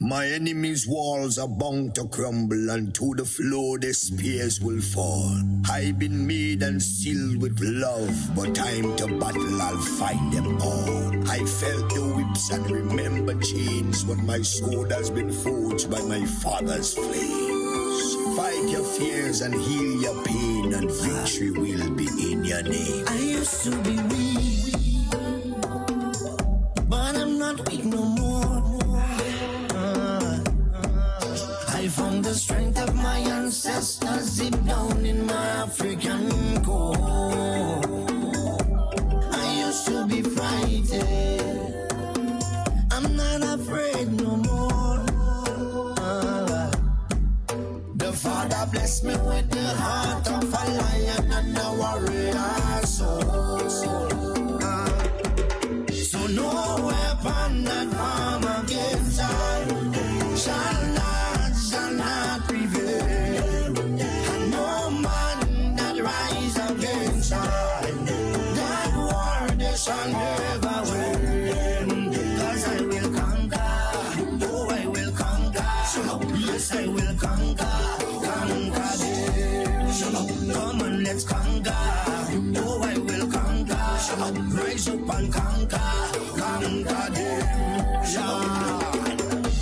My enemies' walls are bound to crumble, and to the floor their spears will fall. I've been made and sealed with love, but time to battle, I'll find them all. I felt the whips and remember chains, but my sword has been forged by my father's flames. Fight your fears and heal your pain, and victory will be in your name. I used to be weak, but I'm not weak no more. I found the strength of my ancestors deep down in my African core. I used to be frightened, I'm not afraid no more. The Father blessed me with the heart of a lion and a warrior soul. So no weapon that form against I shall not prevail. And no man that rise against I, that war they shall never win. Cause I will conquer, oh I will conquer, yes I will conquer, conquer them. Come on let's conquer, oh I will conquer, rise up and conquer, conquer them.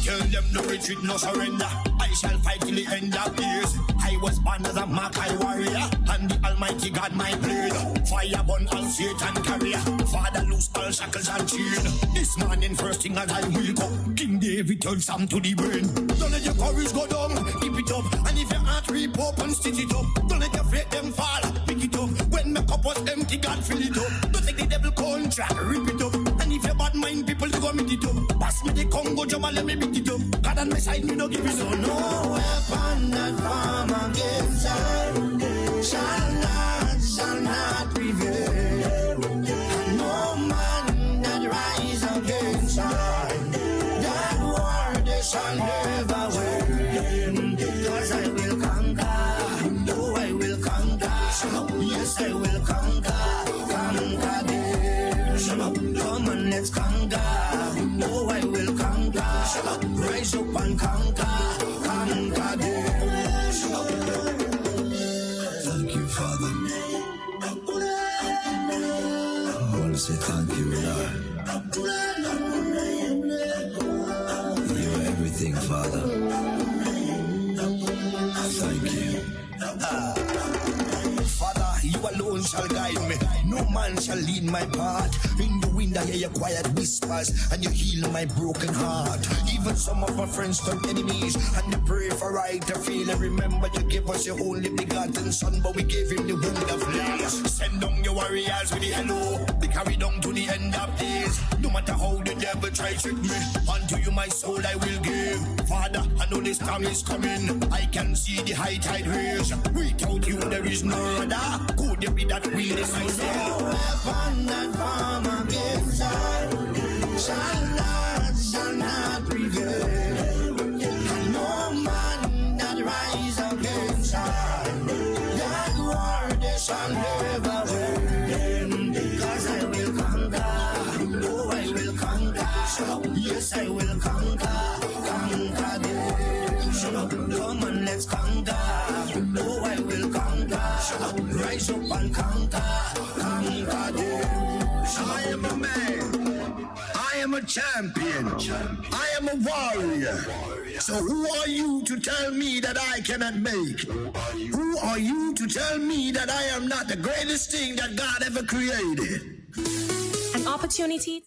Tell them no retreat, no surrender. I shall fight till the end of days. I was born as a Makai warrior, and the Almighty God my blade. Fire burn all Satan carrier. Father loose all shackles and chain. This morning first thing as I wake up, King David told Sam to the brain. Don't let your courage go down, keep it up. And if your heart rip up and stitch it up, don't let your faith them fall, pick it up. When my cup was empty, God fill it up. Don't take the devil contract, rip it up. And if your bad mind people to go meet it up, pass me the Congo drum and let me beat it up. God on my side, me no give it up. So no weapon that form against I shall not prevail. And no man that rise against I, that war they shall never win. Cause I will conquer, oh I will conquer, yes I will conquer, conquer them. Come on let's conquer, oh I will conquer, rise up and conquer, conquer them. Thank you, Father. I'm going to say thank you, Lord. You're everything, Father. Thank you. Father, you alone shall guide me. No man shall lead my path. In the wind I hear your quiet whispers, and you heal my broken heart. Even some of my friends turn enemies, and they pray for right to feel. And remember you gave us your only begotten son, but we gave him the wound of flesh. Send down your warriors with the hello, be carried down to the end of days. No matter how the devil try trick me, unto you my soul I will give. Father, I know this time is coming. I can see the high tide raise. Without you there is no other. Could it be that we decide? No weapon that form against I shall not prevail. And no man that rise against I, that war they shall never win. Cause I will conquer, oh I will conquer, yes I will conquer, conquer them. Come on let's conquer, oh I will conquer, rise up and conquer, conquer them. I am a man. I am a champion. I am a warrior. So who are you to tell me that I cannot make? Who are you to tell me that I am not the greatest thing that God ever created? An opportunity.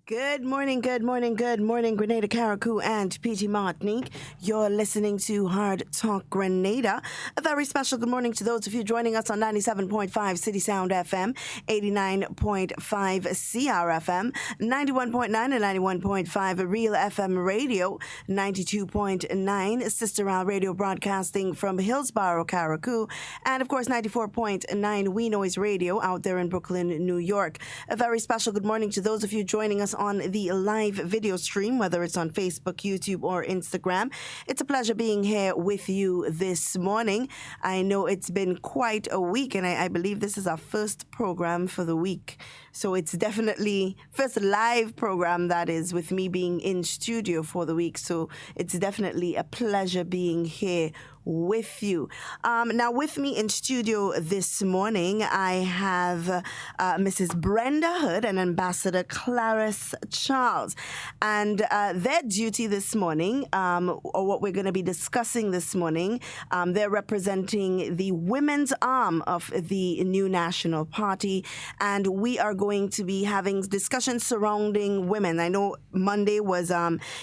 Good morning, Grenada, Carriacou, and PG Martinique. You're listening to Hard Talk Grenada. A very special good morning to those of you joining us on 97.5 CitysoundFM, 89.5 CRFM, 91.9 and 91.5 RealFM Radio, 92.9 Sister Al Radio broadcasting from Hillsborough, Carriacou, and of course 94.9 We Noise Radio out there in Brooklyn, New York. A very special good morning to those of you joining us on the live video stream, whether it's on Facebook, YouTube, or Instagram. It's a pleasure being here with you this morning. I know it's been quite a week, and I believe this is our first program for the week. So it's definitely first live program that is with me being in studio for the week. So it's definitely a pleasure being here with you. Now with me in studio this morning, I have Mrs. Brenda Hood and Ambassador Clarice Charles. And their duty this morning, or what we're going to be discussing this morning, they're representing the women's arm of the new National Party. And we are going to be having discussions surrounding women. I know Monday was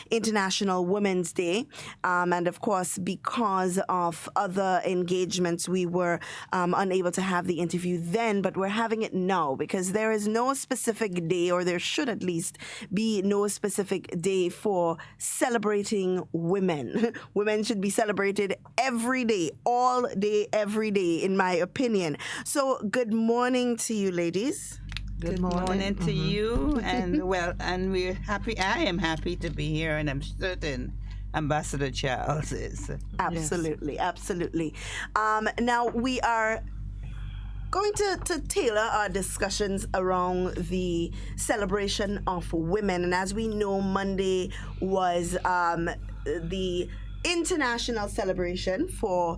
International Women's Day. And of course, because of other engagements, we were unable to have the interview then, but we're having it now because there is no specific day, or there should at least be no specific day for celebrating women. Women should be celebrated every day, all day, every day, in my opinion. So good morning to you, ladies. Good morning to you, and we're happy. I am happy to be here, and I'm certain Ambassador Charles is. Absolutely, yes. Absolutely. Now we are going to tailor our discussions around the celebration of women, and as we know, Monday was the international celebration for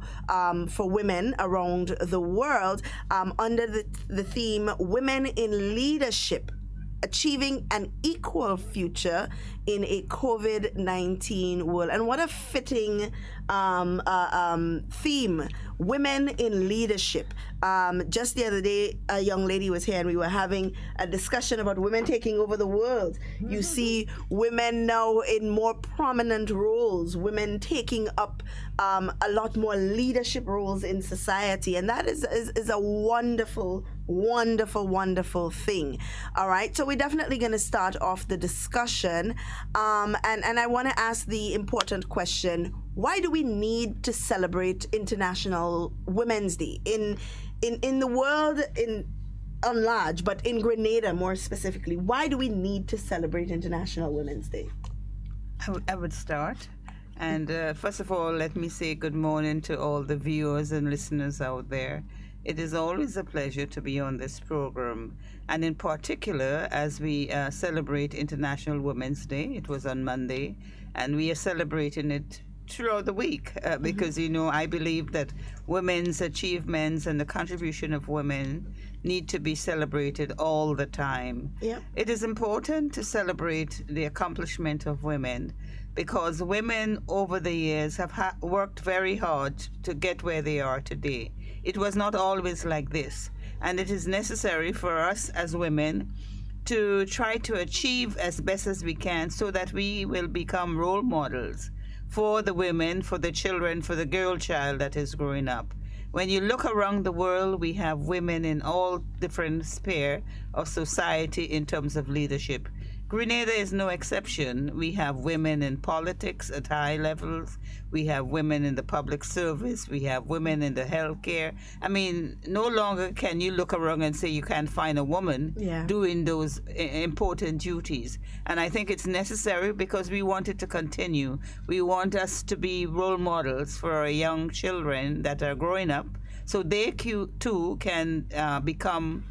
women around the world under the theme "Women in Leadership: Achieving an Equal Future in a COVID-19 World." And what a fitting theme, women in leadership. Just the other day, a young lady was here and we were having a discussion about women taking over the world. You see women now in more prominent roles, women taking up a lot more leadership roles in society. And that is a wonderful, wonderful, wonderful thing. All right, so we're definitely going to start off the discussion. And I want to ask the important question: why do we need to celebrate International Women's Day in the world on large, but in Grenada more specifically? Why do we need to celebrate International Women's Day? I would start. And first of all, let me say good morning to all the viewers and listeners out there. It is always a pleasure to be on this program, and in particular, as we celebrate International Women's Day. It was on Monday, and we are celebrating it throughout the week because, you know, I believe that women's achievements and the contribution of women need to be celebrated all the time. Yeah. It is important to celebrate the accomplishment of women because women over the years have worked very hard to get where they are today. It was not always like this, and it is necessary for us as women to try to achieve as best as we can so that we will become role models for the women, for the children, for the girl child that is growing up. When you look around the world, we have women in all different spheres of society in terms of leadership. Grenada is no exception. We have women in politics at high levels. We have women in the public service. We have women in the healthcare. I mean, no longer can you look around and say you can't find a woman doing those important duties. And I think it's necessary because we want it to continue. We want us to be role models for our young children that are growing up so they too can become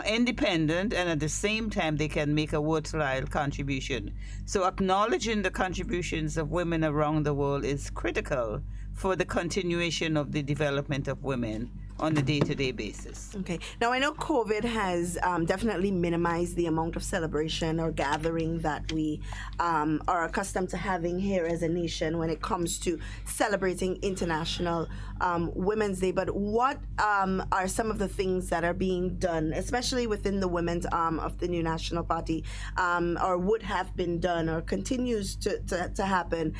independent, and at the same time they can make a worthwhile contribution. So acknowledging the contributions of women around the world is critical for the continuation of the development of women on a day-to-day basis. Okay. Now, I know COVID has definitely minimized the amount of celebration or gathering that we are accustomed to having here as a nation when it comes to celebrating International Women's Day. But what are some of the things that are being done, especially within the women's arm of the new National Party, or would have been done or continues to happen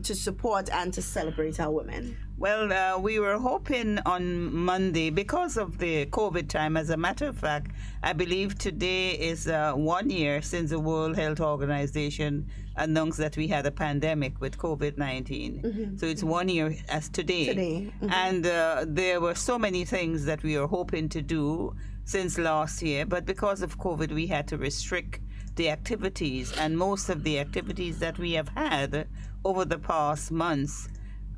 to support and to celebrate our women? Well, we were hoping on Monday, because of the COVID time, as a matter of fact, I believe today is 1 year since the World Health Organization announced that we had a pandemic with COVID-19. Mm-hmm. So it's 1 year as today. Mm-hmm. And there were so many things that we were hoping to do since last year, but because of COVID, we had to restrict the activities, and most of the activities that we have had over the past months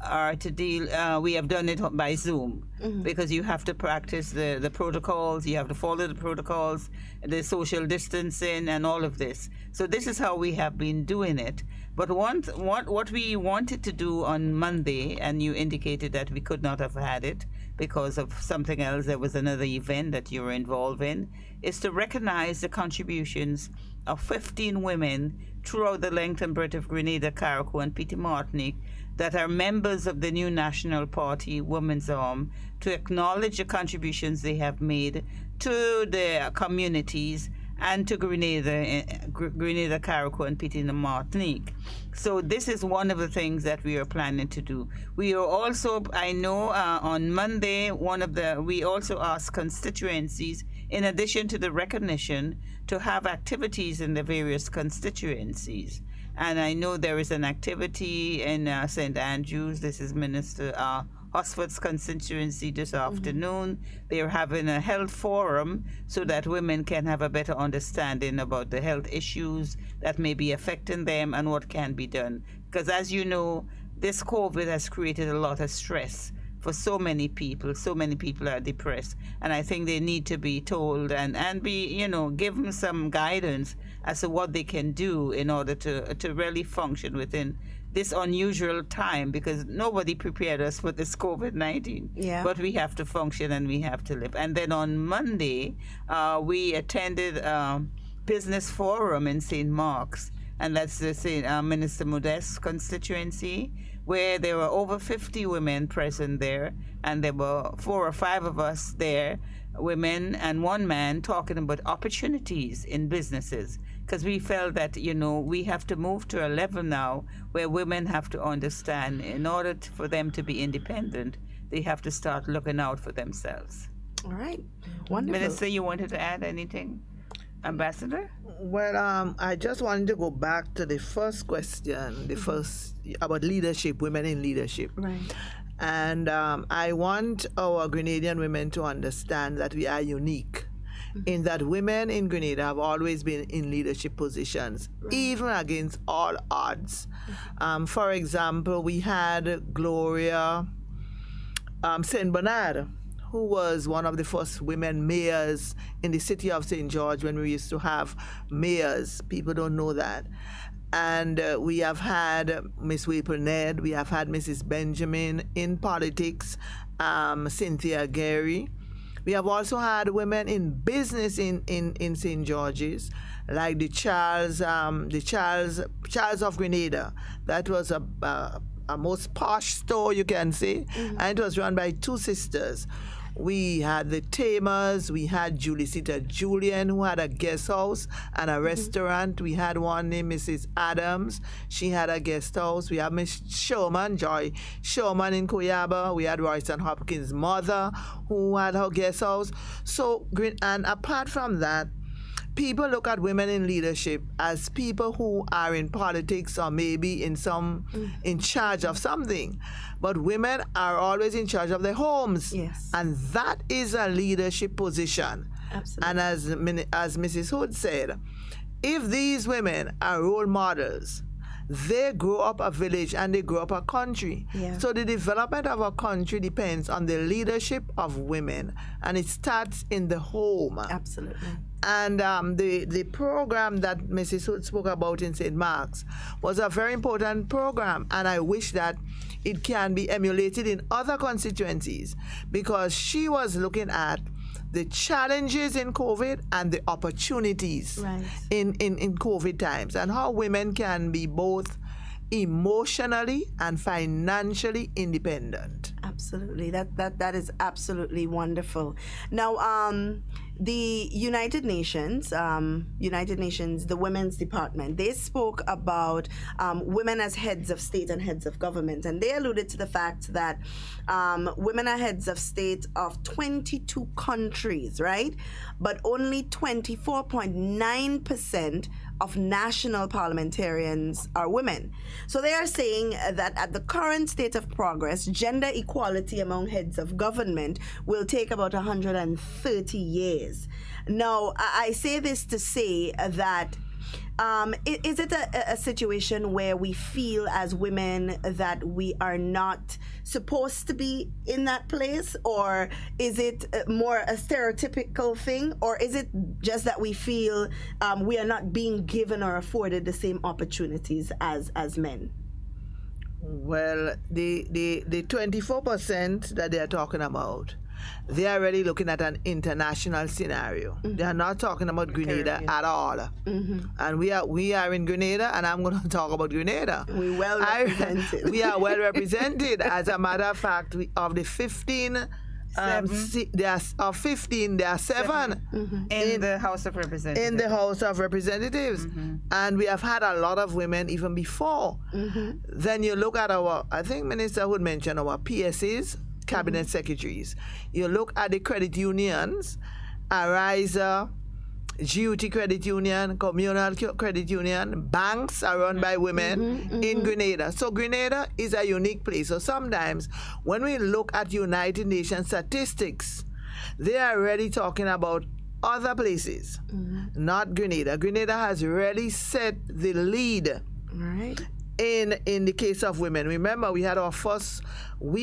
are to deal, we have done it by Zoom, because you have to practice the protocols, you have to follow the protocols, the social distancing and all of this. So this is how we have been doing it. But what we wanted to do on Monday, and you indicated that we could not have had it because of something else, there was another event that you were involved in, is to recognize the contributions of 15 women throughout the length and breadth of Grenada, Carriacou, and Petit Martinique that are members of the new National Party Women's Arm, to acknowledge the contributions they have made to their communities and to Grenada, Carriacou, and Petit Martinique. So this is one of the things that we are planning to do. We are also, I know, on Monday, we also asked constituencies, in addition to the recognition, to have activities in the various constituencies. And I know there is an activity in St. Andrews. This is Minister Hosford's constituency this afternoon. They're having a health forum so that women can have a better understanding about the health issues that may be affecting them and what can be done. Because as you know, this COVID has created a lot of stress for so many people. So many people are depressed. And I think they need to be told and be, given some guidance as to what they can do in order to really function within this unusual time, because nobody prepared us for this COVID-19. Yeah. But we have to function and we have to live. And then on Monday, we attended business forum in St. Mark's, and that's the Minister Modest's constituency, where there were over 50 women present there, and there were 4 or 5 of us there, women and 1 man, talking about opportunities in businesses. Because we felt that, we have to move to a level now where women have to understand, in order for them to be independent, they have to start looking out for themselves. All right. Wonderful. Minister, you wanted to add anything? Ambassador? Well, I just wanted to go back to the first question, about leadership, women in leadership. Right. And I want our Grenadian women to understand that we are unique in that women in Grenada have always been in leadership positions, even against all odds. For example, we had Gloria St. Bernard, who was one of the first women mayors in the city of St. George when we used to have mayors. People don't know that. And we have had Miss Waple Ned, we have had Mrs. Benjamin in politics, Cynthia Gary. We have also had women in business in St. George's, like the Charles of Grenada. That was a most posh store, you can say, and it was run by 2 sisters. We had the Tamers, we had Julicita Julian, who had a guest house and a restaurant. We had one named Mrs. Adams. She had a guest house. We have Miss Sherman, Joy Sherman in Koyaba. We had Royston Hopkins' mother, who had her guest house. So, and apart from that, people look at women in leadership as people who are in politics or maybe in charge of something. But women are always in charge of their homes. Yes. And that is a leadership position. Absolutely. And as Mrs. Hood said, if these women are role models, they grow up a village and they grow up a country. Yeah. So the development of a country depends on the leadership of women, and it starts in the home. Absolutely. And the program that Mrs. Hood spoke about in St. Mark's was a very important program, and I wish that it can be emulated in other constituencies, because she was looking at the challenges in COVID and the opportunities in COVID times, and how women can be both emotionally and financially independent. Absolutely. That is absolutely wonderful. Now, the United Nations, the Women's Department, they spoke about women as heads of state and heads of government, and they alluded to the fact that women are heads of state of 22 countries, right? But only 24.9% of national parliamentarians are women. So they are saying that at the current state of progress, gender equality among heads of government will take about 130 years. Now, I say this to say that Is it a situation where we feel as women that we are not supposed to be in that place, or is it more a stereotypical thing, or is it just that we feel we are not being given or afforded the same opportunities as men? Well, the 24% that they are talking about, they are already looking at an international scenario. They are not talking about Grenada at all. And we are in Grenada, and I'm going to talk about Grenada. We're well represented. We are well represented. As a matter of fact, of the 15. There are 15. There are 7 in the House of Representatives. In the House of Representatives, and we have had a lot of women even before. Then you look at I think Minister would mention our PSAs, cabinet secretaries. You look at the credit unions, Arisa, GUT Credit Union, Communal Credit Union, banks are run by women in Grenada. So Grenada is a unique place. So sometimes when we look at United Nations statistics, they are already talking about other places, not Grenada. Grenada has really set the lead. Right. In the case of women. Remember, we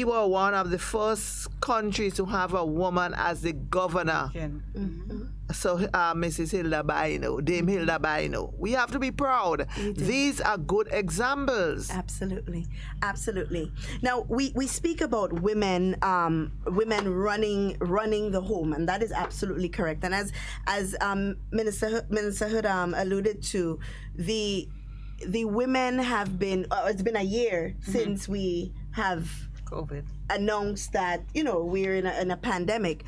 were one of the first countries to have a woman as the governor. So Mrs. Hilda Baino, Dame Hilda Baino. We have to be proud. These are good examples. Absolutely. Now we speak about women running the home, and that is absolutely correct. And as Minister Hood alluded to, the women have been, it's been a year since we have COVID announced that, we're in a pandemic.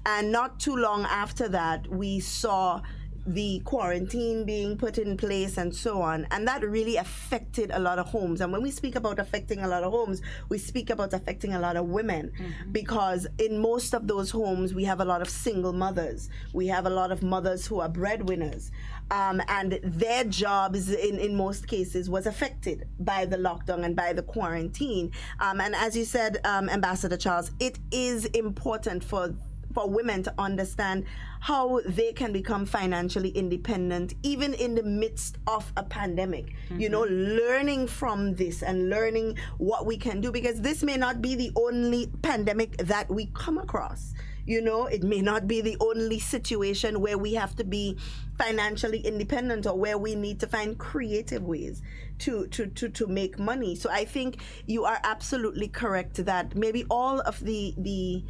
And not too long after that, we saw the quarantine being put in place and so on. And that really affected a lot of homes. And when we speak about affecting a lot of homes, we speak about affecting a lot of women, because in most of those homes, we have a lot of single mothers. We have a lot of mothers who are breadwinners. And their jobs, in most cases, was affected by the lockdown and by the quarantine. And as you said, Ambassador Charles, it is important for women to understand how they can become financially independent even in the midst of a pandemic. Learning from this and learning what we can do, because this may not be the only pandemic that we come across. It may not be the only situation where we have to be financially independent, or where we need to find creative ways to make money. So I think you are absolutely correct that maybe all of the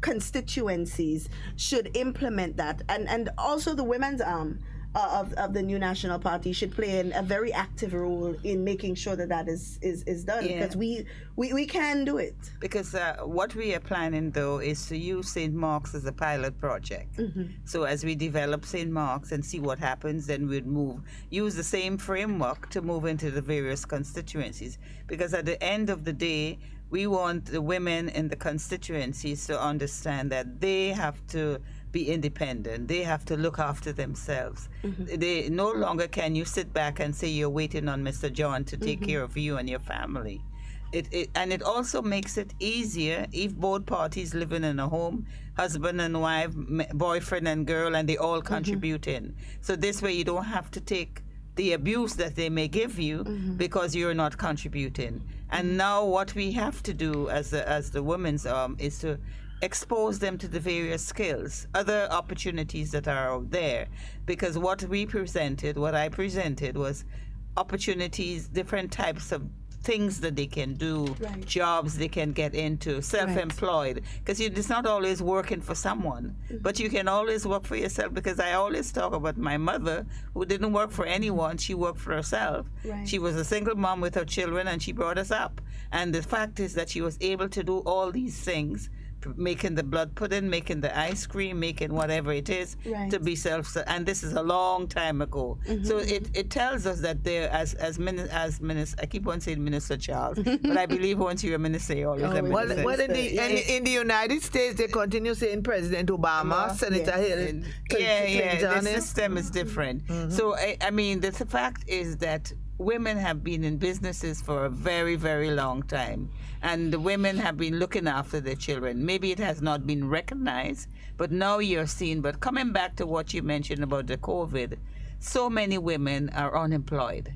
constituencies should implement that, and also the women's arm of the new National Party should play a very active role in making sure that is done, because we can do it. Because what we are planning, though, is to use St. Mark's as a pilot project. So as we develop St. Mark's and see what happens, then we'd use the same framework to move into the various constituencies. Because at the end of the day, we want the women in the constituencies to understand that they have to be independent. They have to look after themselves. They no longer can you sit back and say you're waiting on Mr. John to take care of you and your family. And it also makes it easier if both parties living in a home, husband and wife, boyfriend and girl, and they all contribute in. So this way you don't have to take the abuse that they may give you because you're not contributing. And now what we have to do as the women's arm is to expose them to the various skills, other opportunities that are out there. Because what I presented was opportunities, different types of things that they can do, jobs they can get into, self-employed. Because it's not always working for someone, but you can always work for yourself. Because I always talk about my mother, who didn't work for anyone, she worked for herself. She was a single mom with her children, and she brought us up. And the fact is that she was able to do all these things, making the blood pudding, making the ice cream, making whatever it is, to be and this is a long time ago. So it tells us that there, as minister, I keep on saying Minister Charles, but I believe once you're a minister, you're always a minister. Well, in the United States, they continue saying President Obama, Senator Hill, the system is different. So I mean, the fact is that women have been in businesses for a very, very long time, and the women have been looking after their children. Maybe it has not been recognized, but now you're seeing. But coming back to what you mentioned about the COVID, so many women are unemployed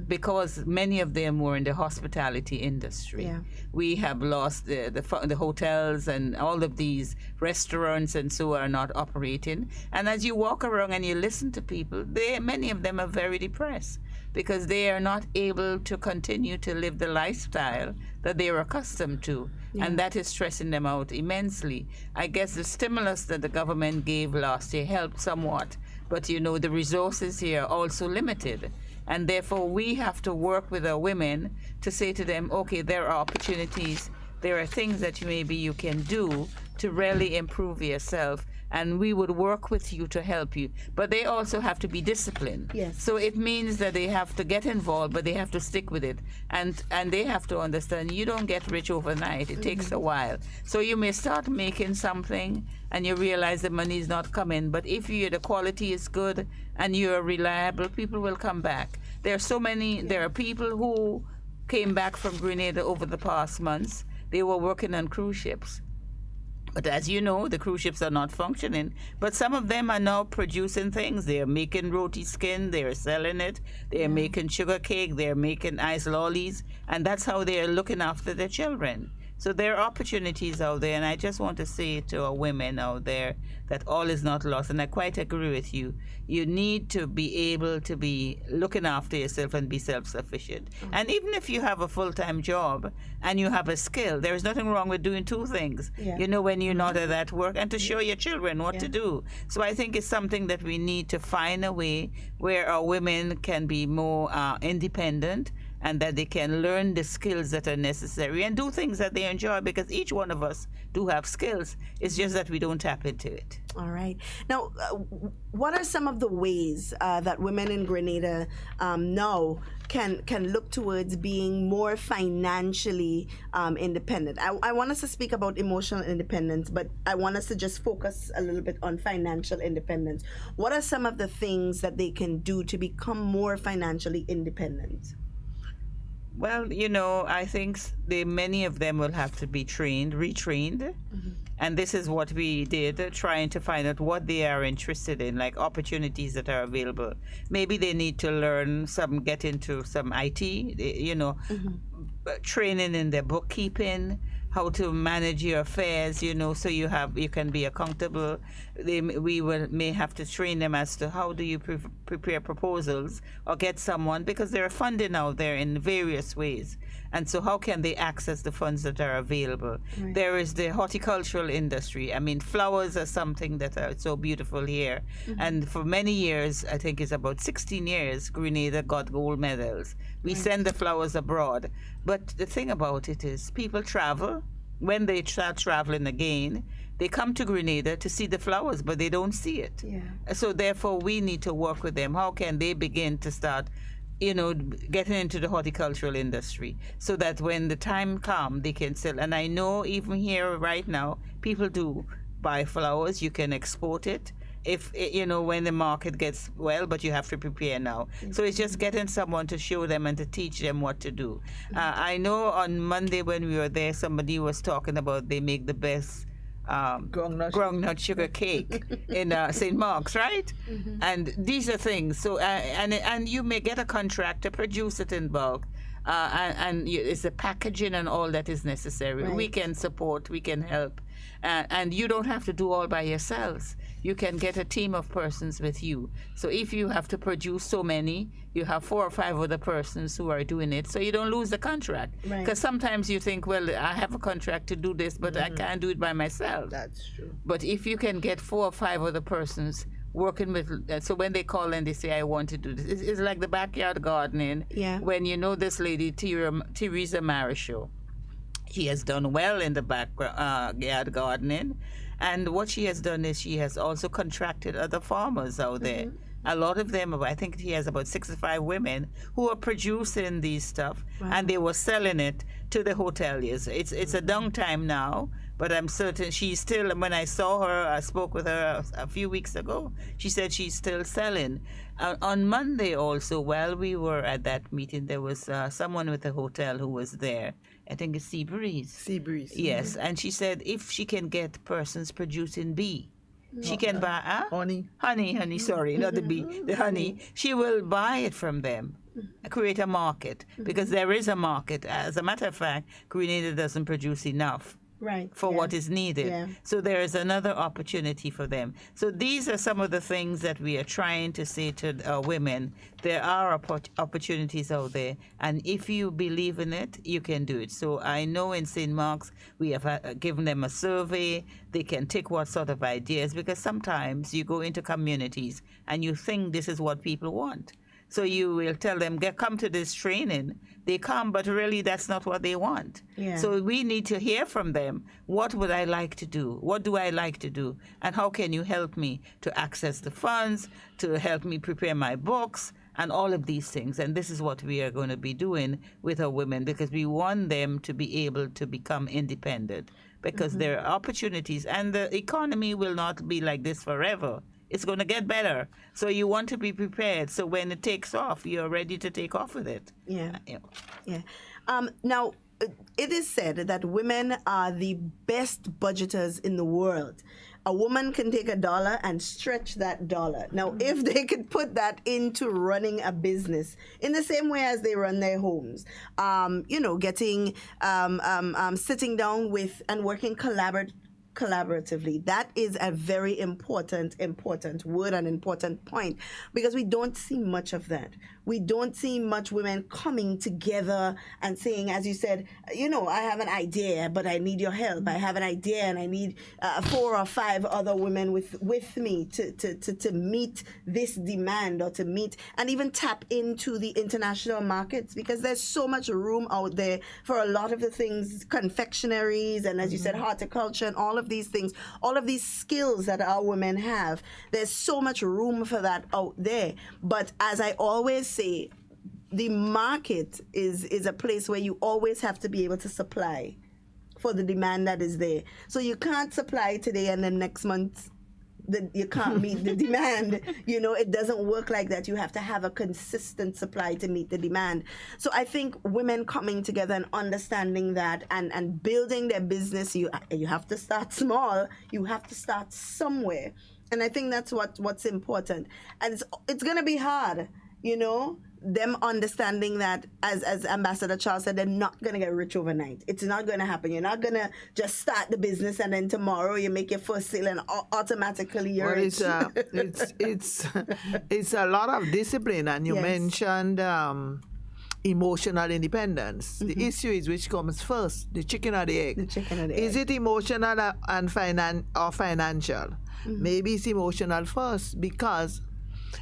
because many of them were in the hospitality industry. Yeah. We have lost the hotels, and all of these restaurants and so are not operating. And as you walk around and you listen to people, many of them are very depressed because they are not able to continue to live the lifestyle that they were accustomed to. And that is stressing them out immensely. I guess the stimulus that the government gave last year helped somewhat, but the resources here are also limited. And therefore, we have to work with our women to say to them, okay, there are opportunities, there are things that maybe you can do to really improve yourself, and we would work with you to help you. But they also have to be disciplined. Yes. So it means that they have to get involved, but they have to stick with it. And they have to understand you don't get rich overnight. It takes a while. So you may start making something and you realize the money is not coming. But if the quality is good and you're reliable, people will come back. There are people who came back from Grenada over the past months. They were working on cruise ships. But as you know, the cruise ships are not functioning. But some of them are now producing things. They are making roti skin. They are selling it. They are making sugar cake. They are making ice lollies. And that's how they are looking after their children. So there are opportunities out there. And I just want to say to our women out there that all is not lost. And I quite agree with you. You need to be able to be looking after yourself and be self-sufficient. And even if you have a full-time job and you have a skill, there is nothing wrong with doing two things. When you're not at that work, and to show your children what to do. So I think it's something that we need to find a way where our women can be more independent, and that they can learn the skills that are necessary and do things that they enjoy, because each one of us do have skills. It's just that we don't tap into it. All right. Now, what are some of the ways that women in Grenada now can look towards being more financially independent? I want us to speak about emotional independence, but I want us to just focus a little bit on financial independence. What are some of the things that they can do to become more financially independent? Well, I think many of them will have to be retrained. And this is what we did, trying to find out what they are interested in, like opportunities that are available. Maybe they need to learn get into some IT, training in their bookkeeping, how to manage your affairs, so you can be accountable. We may have to train them as to how do you prepare proposals or get someone, because there are funding out there in various ways. And so how can they access the funds that are available? Right. There is the horticultural industry. I mean, flowers are something that are so beautiful here. And for many years, I think it's about 16 years, Grenada got gold medals. We send the flowers abroad. But the thing about it is people travel. When they start traveling again, they come to Grenada to see the flowers, but they don't see it. So therefore, we need to work with them. How can they begin to start getting into the horticultural industry, so that when the time comes, they can sell? And I know even here right now, people do buy flowers. You can export it if when the market gets but you have to prepare now. So it's just getting someone to show them and to teach them what to do. I know on Monday when we were there, somebody was talking about they make the best groundnut sugar cake in St. Mark's, right? And these are things. So and you may get a contract to produce it in bulk. And it's the packaging and all that is necessary. Right. We can support, we can help. And you don't have to do all by yourselves. You can get a team of persons with you. So if you have to produce so many, you have 4 or 5 other persons who are doing it, so you don't lose the contract. Because sometimes you think, well, I have a contract to do this, but I can't do it by myself. That's true. But if you can get 4 or 5 other persons working with, so when they call and they say, I want to do this, it's like the backyard gardening. When this lady, Teresa Marichaux, she has done well in the backyard gardening. And what she has done is she has also contracted other farmers out there. A lot of them, I think she has about 65 women who are producing these stuff, and they were selling it to the hoteliers. It's a downtime now, but I'm certain she's still, when I saw her, I spoke with her a few weeks ago, she said she's still selling. On Monday also, while we were at that meeting, there was someone with the hotel who was there. I think it's Sea Breeze. Sea Breeze. Yes, and she said if she can get persons producing bee, She can buy honey. Sorry, not the bee, the honey. She will buy it from them, create a market, because there is a market. As a matter of fact, Grenada doesn't produce enough for what is needed. Yeah. So there is another opportunity for them. So these are some of the things that we are trying to say to women. There are opportunities out there, and if you believe in it, you can do it. So I know in St. Mark's we have given them a survey. They can take what sort of ideas, because sometimes you go into communities and you think this is what people want. So you will tell them, come to this training. They come, but really that's not what they want. Yeah. So we need to hear from them. What would I like to do? What do I like to do? And how can you help me to access the funds, to help me prepare my books, and all of these things? And this is what we are going to be doing with our women, because we want them to be able to become independent, because there are opportunities, and the economy will not be like this forever. It's going to get better. So you want to be prepared. So when it takes off, you're ready to take off with it. Yeah. Now, it is said that women are the best budgeters in the world. A woman can take $1 and stretch that $1. Now, if they could put that into running a business in the same way as they run their homes, getting, sitting down with and working collaboratively. That is a very important word and important point, because we don't see much of that. We don't see much women coming together and saying, as you said, I have an idea, but I need your help. I have an idea and I need 4 or 5 other women with me to meet this demand, or to meet and even tap into the international markets, because there's so much room out there for a lot of the things, confectionaries, and as you said, horticulture, and all of these things, all of these skills that our women have. There's so much room for that out there. But as I always say, the market is a place where you always have to be able to supply for the demand that is there. So you can't supply today and then next month you can't meet the demand. It doesn't work like that. You have to have a consistent supply to meet the demand. So I think women coming together and understanding that and building their business, you have to start small. You have to start somewhere. And I think that's what's important. And it's going to be hard, them understanding that, as Ambassador Charles said, they're not going to get rich overnight. It's not going to happen. You're not going to just start the business and then tomorrow you make your first sale and automatically you're rich. It's a lot of discipline, and you mentioned emotional independence. The issue is which comes first, the chicken or the egg? The chicken or the egg. Is it emotional and financial? Maybe it's emotional first, because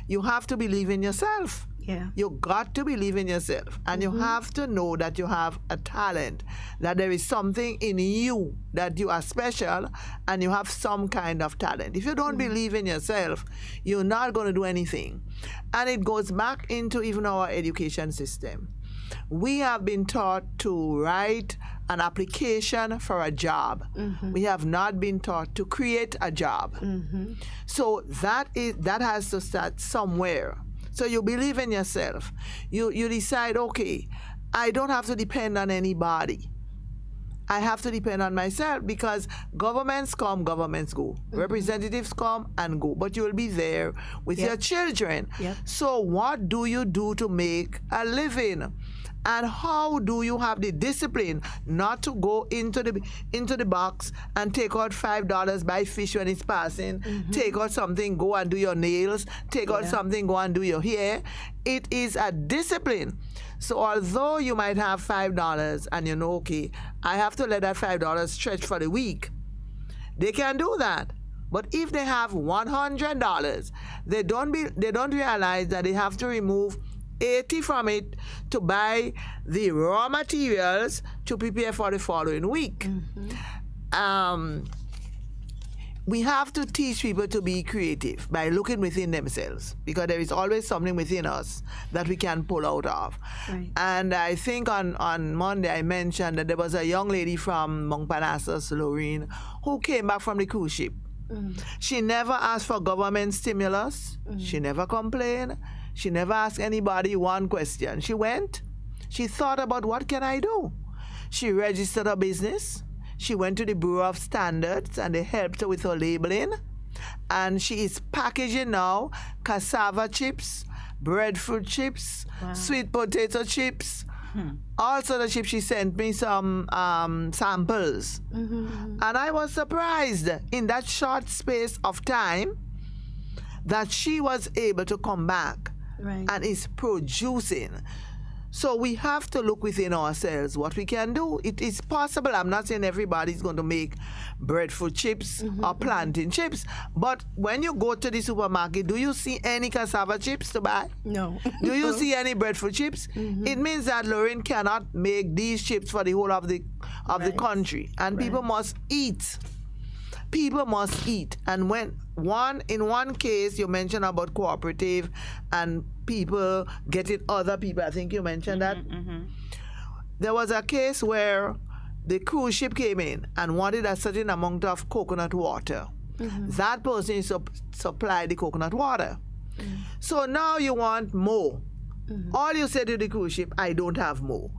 you have to believe in yourself. Yeah. You got to believe in yourself, and you have to know that you have a talent, that there is something in you, that you are special and you have some kind of talent. If you don't believe in yourself, you're not going to do anything. And it goes back into even our education system. We have been taught to write an application for a job. We have not been taught to create a job. So that has to start somewhere. So you believe in yourself. You decide, okay, I don't have to depend on anybody. I have to depend on myself, because governments come, governments go. Representatives come and go, but you will be there with your children. So what do you do to make a living? And how do you have the discipline not to go into the box and take out $5, buy fish when it's passing, take out something, go and do your nails, take out something, go and do your hair? It is a discipline. So although you might have $5 and okay, I have to let that $5 stretch for the week, they can do that. But if they have $100, they don't realize that they have to remove 80 from it to buy the raw materials to prepare for the following week. We have to teach people to be creative by looking within themselves, because there is always something within us that we can pull out of. Right. And I think on Monday I mentioned that there was a young lady from Montparnasse, Lorraine, who came back from the cruise ship. She never asked for government stimulus. She never complained. She never asked anybody one question. She went. She thought about, what can I do? She registered a business. She went to the Bureau of Standards and they helped her with her labeling. and she is packaging now cassava chips, breadfruit chips, sweet potato chips, all sort of chips. She sent me some samples, and I was surprised in that short space of time that she was able to come back and is producing. So we have to look within ourselves what we can do. It is possible. I'm not saying everybody's going to make breadfruit chips or plantain chips, but when you go to the supermarket, do you see any cassava chips to buy? No. Do you see any breadfruit chips? It means that Lorraine cannot make these chips for the whole of the country, and people must eat. People must eat. And in one case you mentioned about cooperative and people getting other people, I think you mentioned that. There was a case where the cruise ship came in and wanted a certain amount of coconut water. That person supplied the coconut water. So now you want more. All you say to the cruise ship, I don't have more.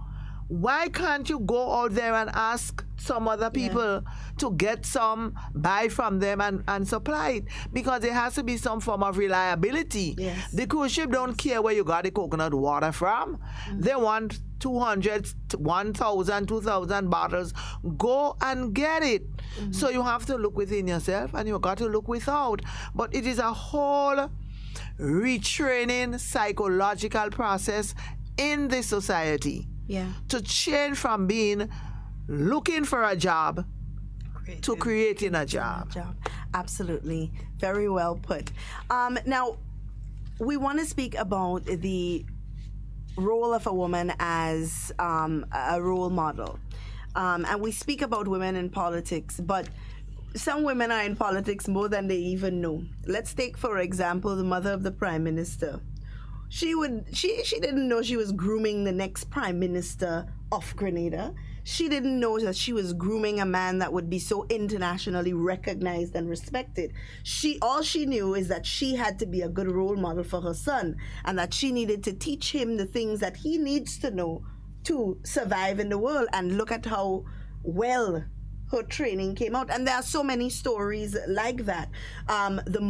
Why can't you go out there and ask some other people to get some, buy from them and supply it? Because there has to be some form of reliability. The cruise ship don't care where you got the coconut water from. They want 200, 1,000, 2,000 bottles. Go and get it. So you have to look within yourself and you got to look without. But it is a whole retraining psychological process in this society. To change from being looking for a job to creating a job. Absolutely. Very well put. Now, we want to speak about the role of a woman as a role model. And we speak about women in politics, but some women are in politics more than they even know. Let's take, for example, the mother of the Prime Minister. She didn't know she was grooming the next Prime Minister of Grenada. She didn't know that she was grooming a man that would be so internationally recognized and respected. All she knew is that she had to be a good role model for her son, and that she needed to teach him the things that he needs to know to survive in the world. And look at how well her training came out. And there are so many stories like that. The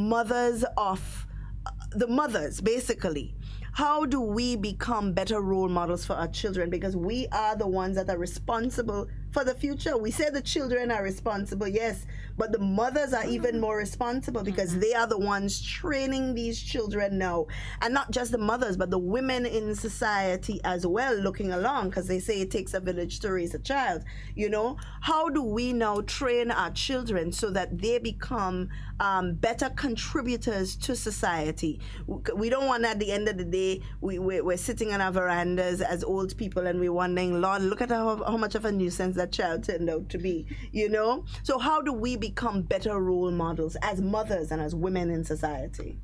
mothers, basically. How do we become better role models for our children? Because we are the ones that are responsible for the future. We say the children are responsible, yes, but the mothers are even more responsible because they are the ones training these children now. And not just the mothers, but the women in society as well looking along, because they say it takes a village to raise a child. You know, how do we now train our children so that they become better contributors to society? We don't want at the end of the day, we're sitting on our verandas as old people and we're wondering, Lord, look at how much of a nuisance that child turned out to be, you know? So how do we become better role models as mothers and as women in society?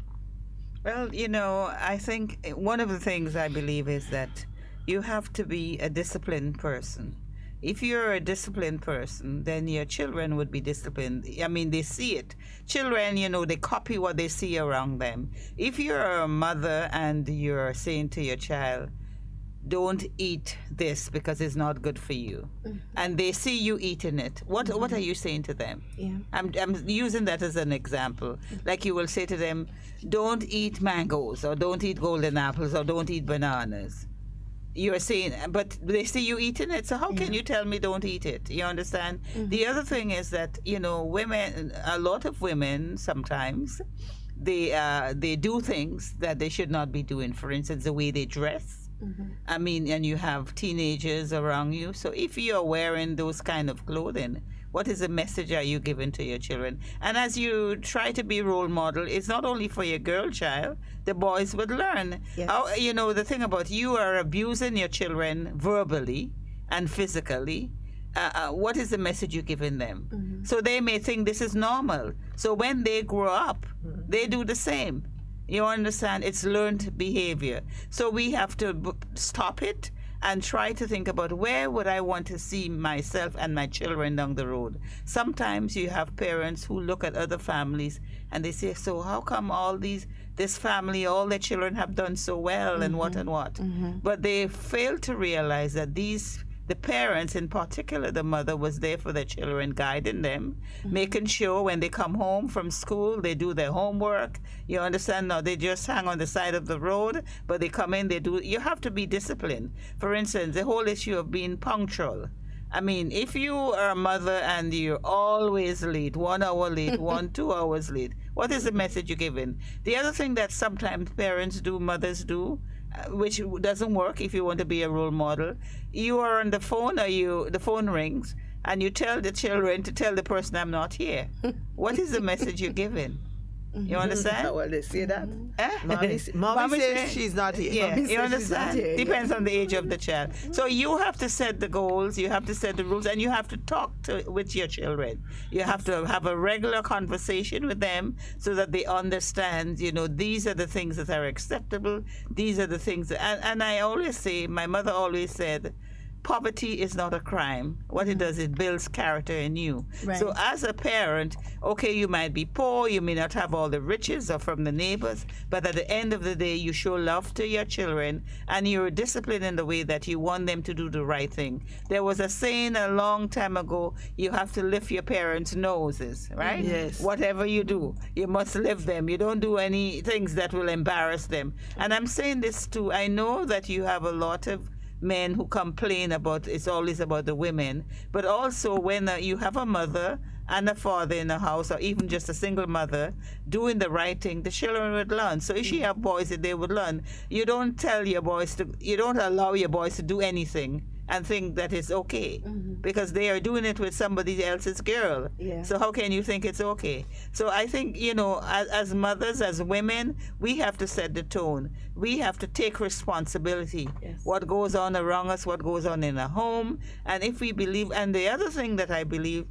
Well, you know, I think one of the things I believe is that you have to be a disciplined person. If you're a disciplined person, then your children would be disciplined. I mean, they see it. Children, you know, they copy what they see around them. If you're a mother and you're saying to your child, don't eat this because it's not good for you, and they see you eating it, what are you saying to them? I'm using that as an example. Like you will say to them, don't eat mangoes, or don't eat golden apples, or don't eat bananas. You're saying, but they see you eating it, so how can you tell me don't eat it? You understand? The other thing is that, you know, women, a lot of women sometimes, they do things that they should not be doing. For instance, the way they dress. I mean, and you have teenagers around you. So if you're wearing those kind of clothing, what is the message are you giving to your children? And as you try to be role model, it's not only for your girl child, the boys would learn. How, you know, the thing about you are abusing your children verbally and physically. What is the message you're giving them? So they may think this is normal. So when they grow up, they do the same. You understand? It's learned behavior. So we have to stop it and try to think about where would I want to see myself and my children down the road. Sometimes you have parents who look at other families and they say, so how come this family, all their children have done so well and what and what? But they fail to realize that these the parents, in particular the mother, was there for their children, guiding them, making sure when they come home from school, they do their homework. You understand? Now they just hang on the side of the road, but they come in, they do. You have to be disciplined. For instance, the whole issue of being punctual. I mean, if you are a mother and you're always late, 1 hour late, 2 hours late, what is the message you're giving? The other thing that sometimes parents do, mothers do, which doesn't work if you want to be a role model, you are on the phone or the phone rings and you tell the children to tell the person I'm not here. What is the message you're giving? You understand? Well, they say that. Eh? Mommy says she's not here. Yeah, Mommy you says she's not understand? here. Depends on the age of the child. So you have to set the goals, you have to set the rules, and you have to talk with your children. You have to have a regular conversation with them so that they understand, these are the things that are acceptable, these are the things. And I always say, my mother always said, poverty is not a crime. What it does, it builds character in you. Right. So as a parent, okay, you might be poor, you may not have all the riches or from the neighbors, but at the end of the day, you show love to your children and you're disciplined in the way that you want them to do the right thing. There was a saying a long time ago, you have to lift your parents' noses, right? Yes. Whatever you do, you must lift them. You don't do any things that will embarrass them. And I'm saying this too, I know that you have a lot of men who complain about it's always about the women, but also when you have a mother and a father in the house, or even just a single mother doing the right thing, the children would learn. So if you have boys, they would learn. You don't allow your boys to do anything and think that it's okay, because they are doing it with somebody else's girl. Yeah. So how can you think it's okay? So I think, as mothers, as women, we have to set the tone. We have to take responsibility. Yes. What goes on around us, what goes on in a home. And if we believe, and the other thing that I believe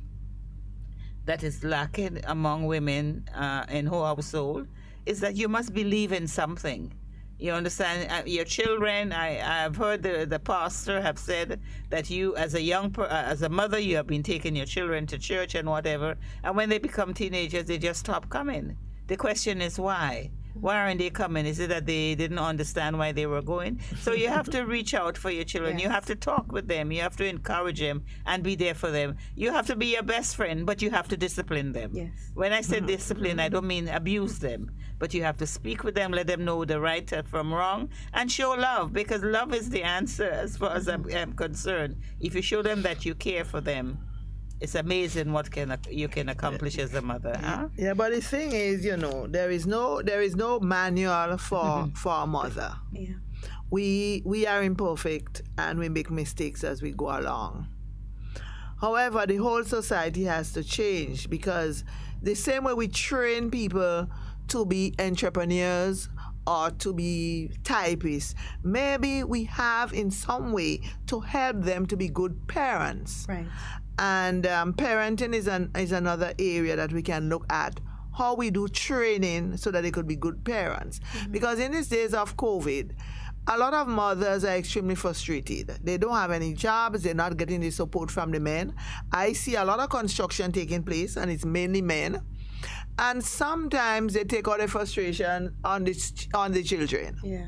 that is lacking among women in her household is that you must believe in something. You understand? Your children, I've heard the pastor have said that you, as a mother, you have been taking your children to church and whatever, and when they become teenagers, they just stop coming. The question is why? Why aren't they coming? Is it that they didn't understand why they were going? So you have to reach out for your children. Yes. You have to talk with them. You have to encourage them and be there for them. You have to be your best friend, but you have to discipline them. Yes. When I say discipline, I don't mean abuse them, but you have to speak with them, let them know the right from wrong, and show love, because love is the answer as far as I'm concerned. If you show them that you care for them, it's amazing what you can accomplish as a mother. Huh? Yeah, but the thing is, there is no manual for a mother. Yeah. We are imperfect and we make mistakes as we go along. However, the whole society has to change, because the same way we train people to be entrepreneurs or to be typists, maybe we have in some way to help them to be good parents. Right. And parenting is another area that we can look at, how we do training so that they could be good parents. Because in these days of COVID, a lot of mothers are extremely frustrated. They don't have any jobs. They're not getting the support from the men. I see a lot of construction taking place, and it's mainly men. And sometimes they take all the frustration on the children. Yeah.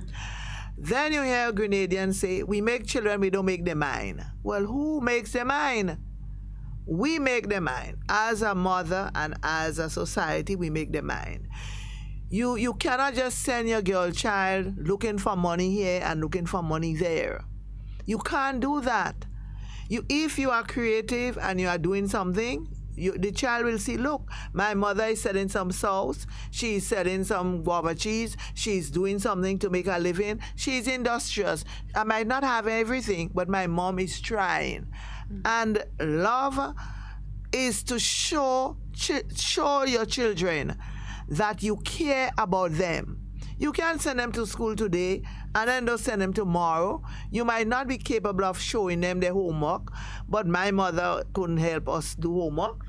Then you hear Grenadians say, we make children, we don't make them mine. Well, who makes them mine? We make them mine. As a mother and as a society, we make them mine. You cannot just send your girl child looking for money here and looking for money there. You can't do that. If you are creative and you are doing something, the child will see, look, my mother is selling some sauce, she's selling some guava cheese, she's doing something to make a living, she's industrious. I might not have everything, but my mom is trying. And love is to show your children that you care about them. You can't send them to school today and then don't send them tomorrow. You might not be capable of showing them their homework, but my mother couldn't help us do homework.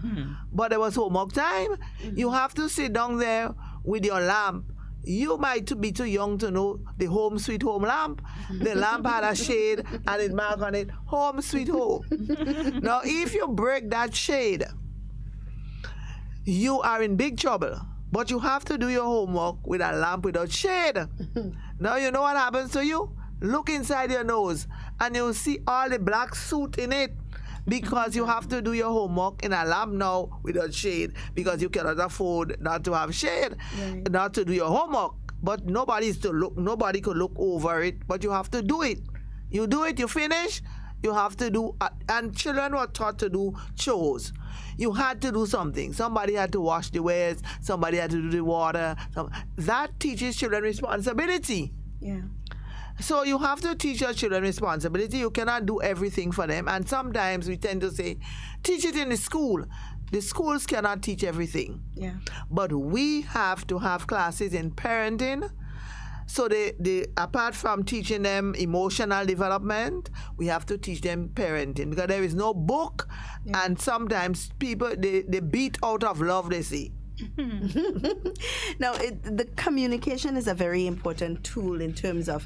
But there was homework time. You have to sit down there with your lamp. You might be too young to know the home sweet home lamp. The lamp had a shade and it marked on it, home sweet home. Now, if you break that shade, you are in big trouble. But you have to do your homework with a lamp without shade. Now you know what happens to you? look inside your nose and you'll see all the black soot in it. Because you have to do your homework in a lab now without shade, because you cannot afford not to have shade, not to do your homework. But nobody could look over it, but you have to do it. You do it, you finish, you have to do, and children were taught to do chores. You had to do something. Somebody had to wash the wares, somebody had to do the water. That teaches children responsibility. Yeah. So you have to teach your children responsibility. You cannot do everything for them. And sometimes we tend to say, teach it in the school. The schools cannot teach everything. Yeah. But we have to have classes in parenting. So they apart from teaching them emotional development, we have to teach them parenting, because there is no book. Yeah. And sometimes people, they beat out of love, they say. Now, the communication is a very important tool in terms of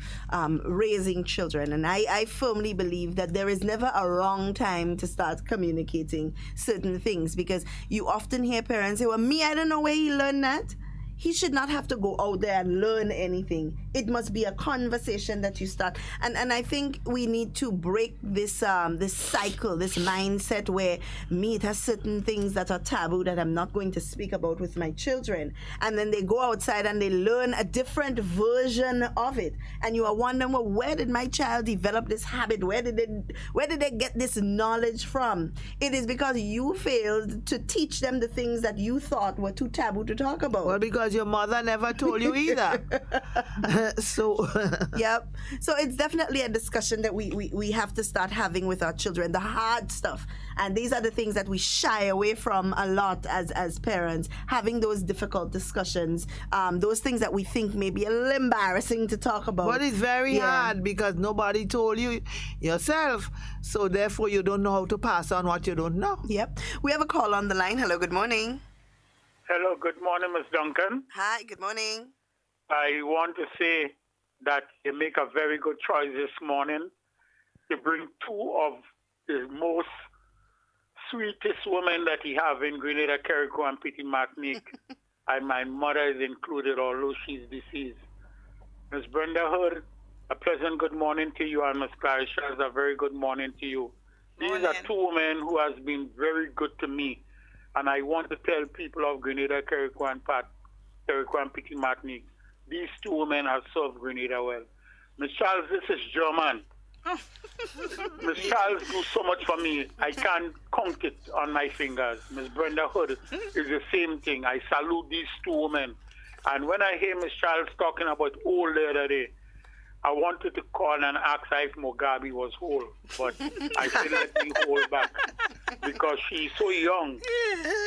raising children, and I firmly believe that there is never a wrong time to start communicating certain things, because you often hear parents say, well, me, I don't know where he learned that. He should not have to go out there and learn anything. It must be a conversation that you start. And I think we need to break this this cycle, this mindset where me, it has certain things that are taboo that I'm not going to speak about with my children. And then they go outside and they learn a different version of it. And you are wondering, well, where did my child develop this habit? Where did they get this knowledge from? It is because you failed to teach them the things that you thought were too taboo to talk about. Well, because your mother never told you either. So Yep. So it's definitely a discussion that we have to start having with our children, the hard stuff. And these are the things that we shy away from a lot as parents, having those difficult discussions, those things that we think may be a little embarrassing to talk about. but it's very hard because nobody told you yourself. So therefore you don't know how to pass on what you don't know. Yep. We have a call on the line. Hello, good morning. Hello, good morning, Ms. Duncan. Hi, good morning. I want to say that you make a very good choice this morning to bring two of the most sweetest women that you have in Grenada, Carriacou, and Petit Martinique. And my mother is included, although she's deceased. Ms. Brenda Hood, a pleasant good morning to you, and Ms. Clarissa, a very good morning to you. These are two women who has been very good to me. And I want to tell people of Grenada, Carriacou, and Petit Martinique, these two women have served Grenada well. Ms. Charles, this is German. Ms. Charles do so much for me. I can't count it on my fingers. Ms. Brenda Hood is the same thing. I salute these two women. And when I hear Ms. Charles talking about old the other day, I wanted to call and ask her if Mugabe was whole, but I still let me hold back because she's so young.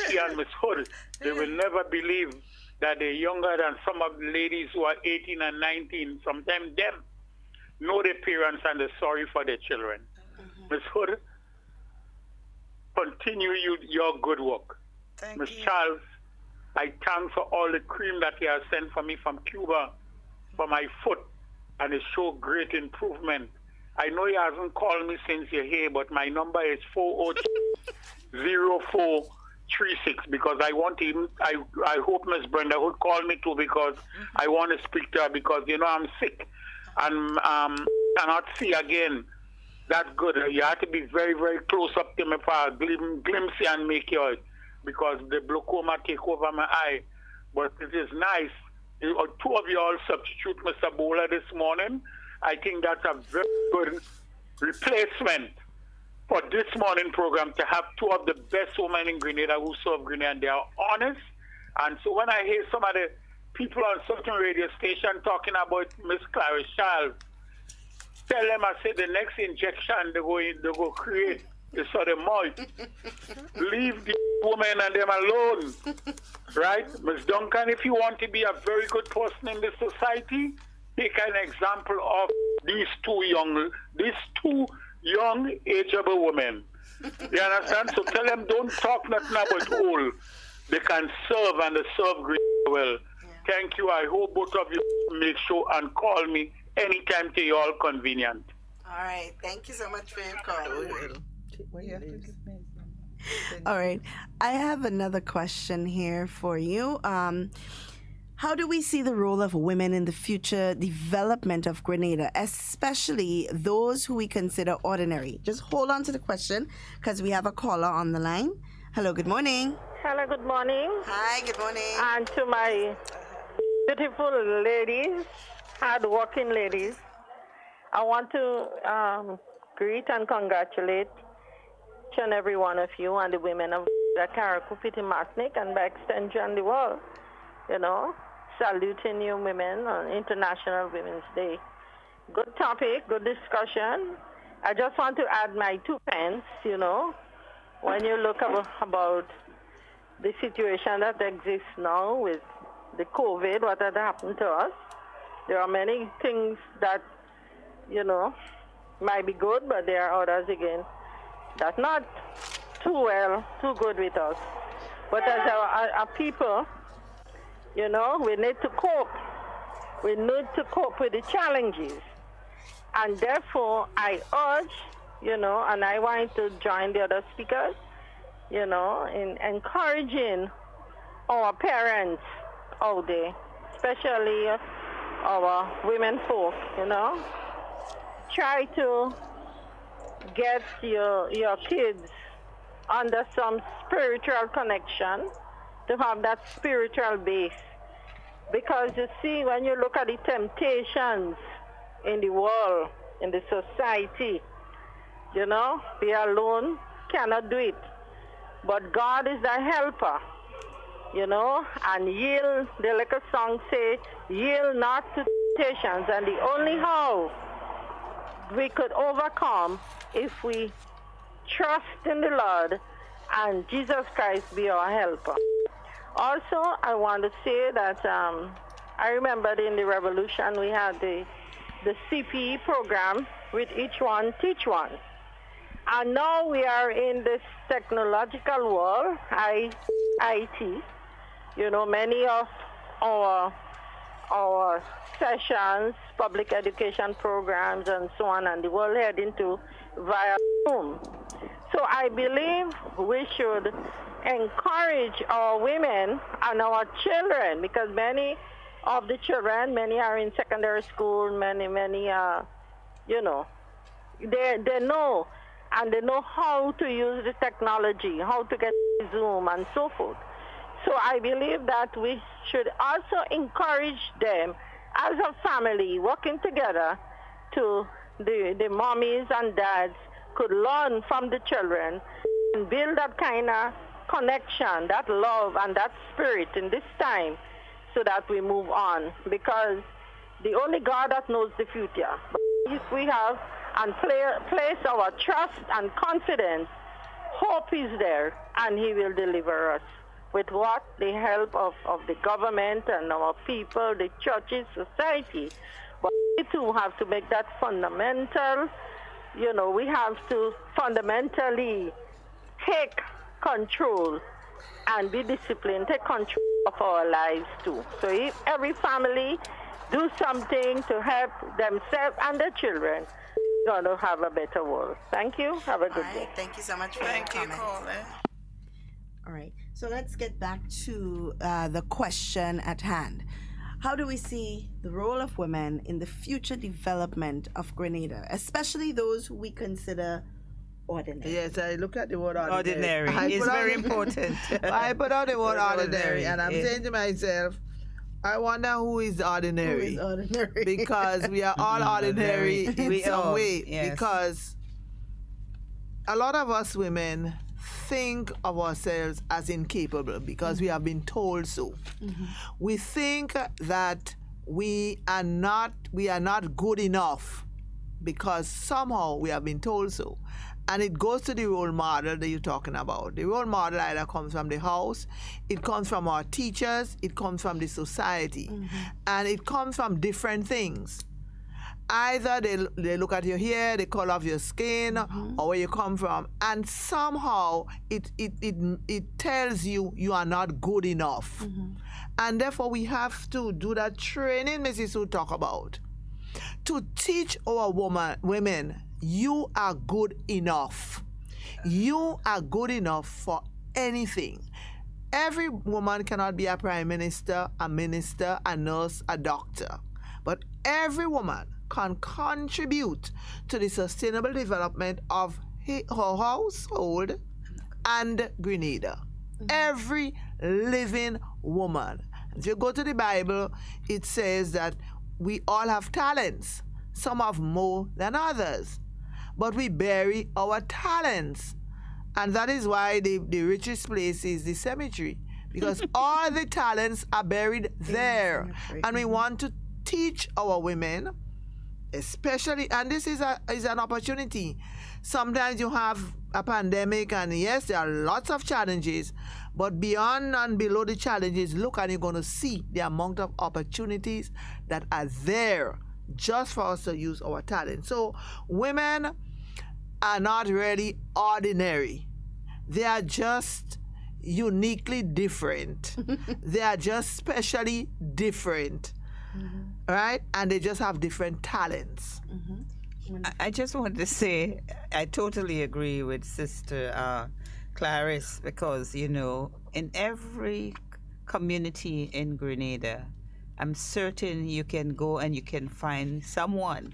She and Miss Hood, they will never believe that they're younger than some of the ladies who are 18 and 19. Sometimes them know their parents and they're sorry for their children. Miss Hood, continue your good work. Miss Charles, I thank for all the cream that you have sent for me from Cuba for my foot, and it showed great improvement. I know you hasn't called me since you're here, but my number is 402-0436 because I want to. I hope Miss Brenda would call me too because I want to speak to her because I'm sick and cannot see again. That's good. You have to be very, very close up to me for a glimpse and make you out because the glaucoma take over my eye. But it is nice. Two of you all substitute Mr. Bowler this morning. I think that's a very good replacement for this morning program to have two of the best women in Grenada who serve Grenada, and they are honest. And so when I hear some of the people on certain radio station talking about Miss Clarissa Charles, tell them I say the next injection they go create is for the mouth. Leave the women and them alone. Right? Ms. Duncan, if you want to be a very good person in this society, take an example of these two young, ageable women. You understand? So tell them don't talk nothing about old. They can serve and they serve great well. Yeah. Thank you. I hope both of you make sure and call me anytime to you all convenient. All right. Thank you so much for your call. All right. I have another question here for you. How do we see the role of women in the future development of Grenada, especially those who we consider ordinary? Just hold on to the question because we have a caller on the line. Hello, good morning. Hello, good morning. Hi, good morning. And to my beautiful ladies, hard-working ladies, I want to greet and congratulate each and every one of you and the women of the Carriacou, Martinique, and by extension the world. You know, saluting you women on International Women's Day. Good topic, good discussion. I just want to add my 2 pence, you know, when you look about the situation that exists now with the COVID, what had happened to us. There are many things that, you know, might be good, but there are others again that not too good with us. But as our people, you know, we need to cope. We need to cope with the challenges. And therefore, I urge, you know, and I want to join the other speakers, you know, in encouraging our parents out there, especially our women folk, you know. Try to get your kids under some spiritual connection to have that spiritual base. Because you see, when you look at the temptations in the world, in the society, you know, we alone cannot do it. But God is the helper, you know, and yield, the little song say, yield not to temptations. And the only how we could overcome if we trust in the Lord and Jesus Christ be our helper. Also, I want to say that I remember in the revolution we had the CPE program with each one teach one. And now we are in this technological world, IT. You know, many of our sessions, public education programs, and so on, and the world heading to via Zoom. So I believe we should encourage our women and our children, because many of the children, many are in secondary school, many are, you know, they know, and they know how to use the technology, how to get Zoom and so forth. So I believe that we should also encourage them as a family working together to the mommies and dads could learn from the children and build that kind of connection, that love and that spirit in this time so that we move on, because the only God that knows the future. But if we have and place our trust and confidence, hope is there and he will deliver us. With what? The help of the government and our people, the churches, society. But we too have to make that fundamental, you know, we have to fundamentally take control and be disciplined, take control of our lives too. So if every family do something to help themselves and their children, we're going to have a better world. Thank you. Have a good day. Thank you so much for your comment. All right. So let's get back to the question at hand. How do we see the role of women in the future development of Grenada, especially those who we consider ordinary? Yes, I look at the word ordinary. It's very important. I put out the word ordinary, and I'm saying to myself, I wonder who is ordinary. Who is ordinary? Because we are all ordinary in some way. Yes. Because a lot of us women think of ourselves as incapable because we have been told so. Mm-hmm. We think that we are not good enough because somehow we have been told so. And it goes to the role model that you're talking about. The role model either comes from the house, it comes from our teachers, it comes from the society, and it comes from different things. Either they look at your hair, the color of your skin, or where you come from, and somehow it tells you you are not good enough. And therefore we have to do that training Mrs. Sue talk about, to teach our women, you are good enough. You are good enough for anything. every woman cannot be a prime minister, a minister, a nurse, a doctor. But every woman can contribute to the sustainable development of her household and Grenada. Every living woman. If you go to the Bible, it says that we all have talents. Some have more than others. But we bury our talents. And that is why the richest place is the cemetery. Because all the talents are buried there. And we want to teach our women, especially, and this is an opportunity. Sometimes you have a pandemic, and yes, there are lots of challenges, but beyond and below the challenges, look, and you're going to see the amount of opportunities that are there just for us to use our talent. So women are not really ordinary. They are just uniquely different. They are just specially different. Right? And they just have different talents. I just wanted to say, I totally agree with Sister Clarice, because, you know, in every community in Grenada, I'm certain you can go and you can find someone.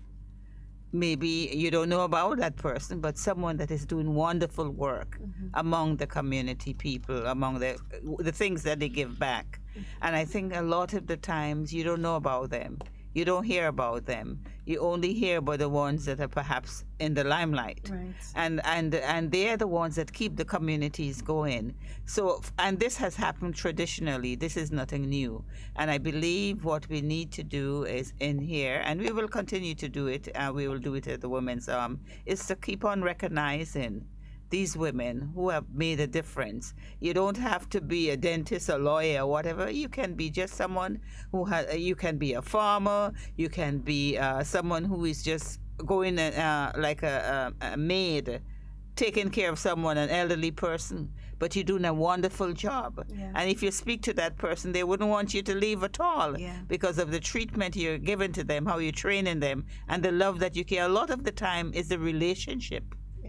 Maybe you don't know about that person, but someone that is doing wonderful work among the community people, among the things that they give back. And I think a lot of the times you don't know about them. You don't hear about them. You only hear about the ones that are perhaps in the limelight. Right. And they're the ones that keep the communities going. So, and this has happened traditionally. This is nothing new. And I believe what we need to do is in here, and we will continue to do it, we will do it at the Women's Arm, is to keep on recognizing these women who have made a difference. You don't have to be a dentist, a lawyer, or whatever. You can be just someone who has, you can be a farmer, you can be someone who is just going like a maid, taking care of someone, an elderly person, but you're doing a wonderful job. Yeah. And if you speak to that person, they wouldn't want you to leave at all Yeah. because of the treatment you're giving to them, how you're training them, and the love that you care. A lot of the time is the relationship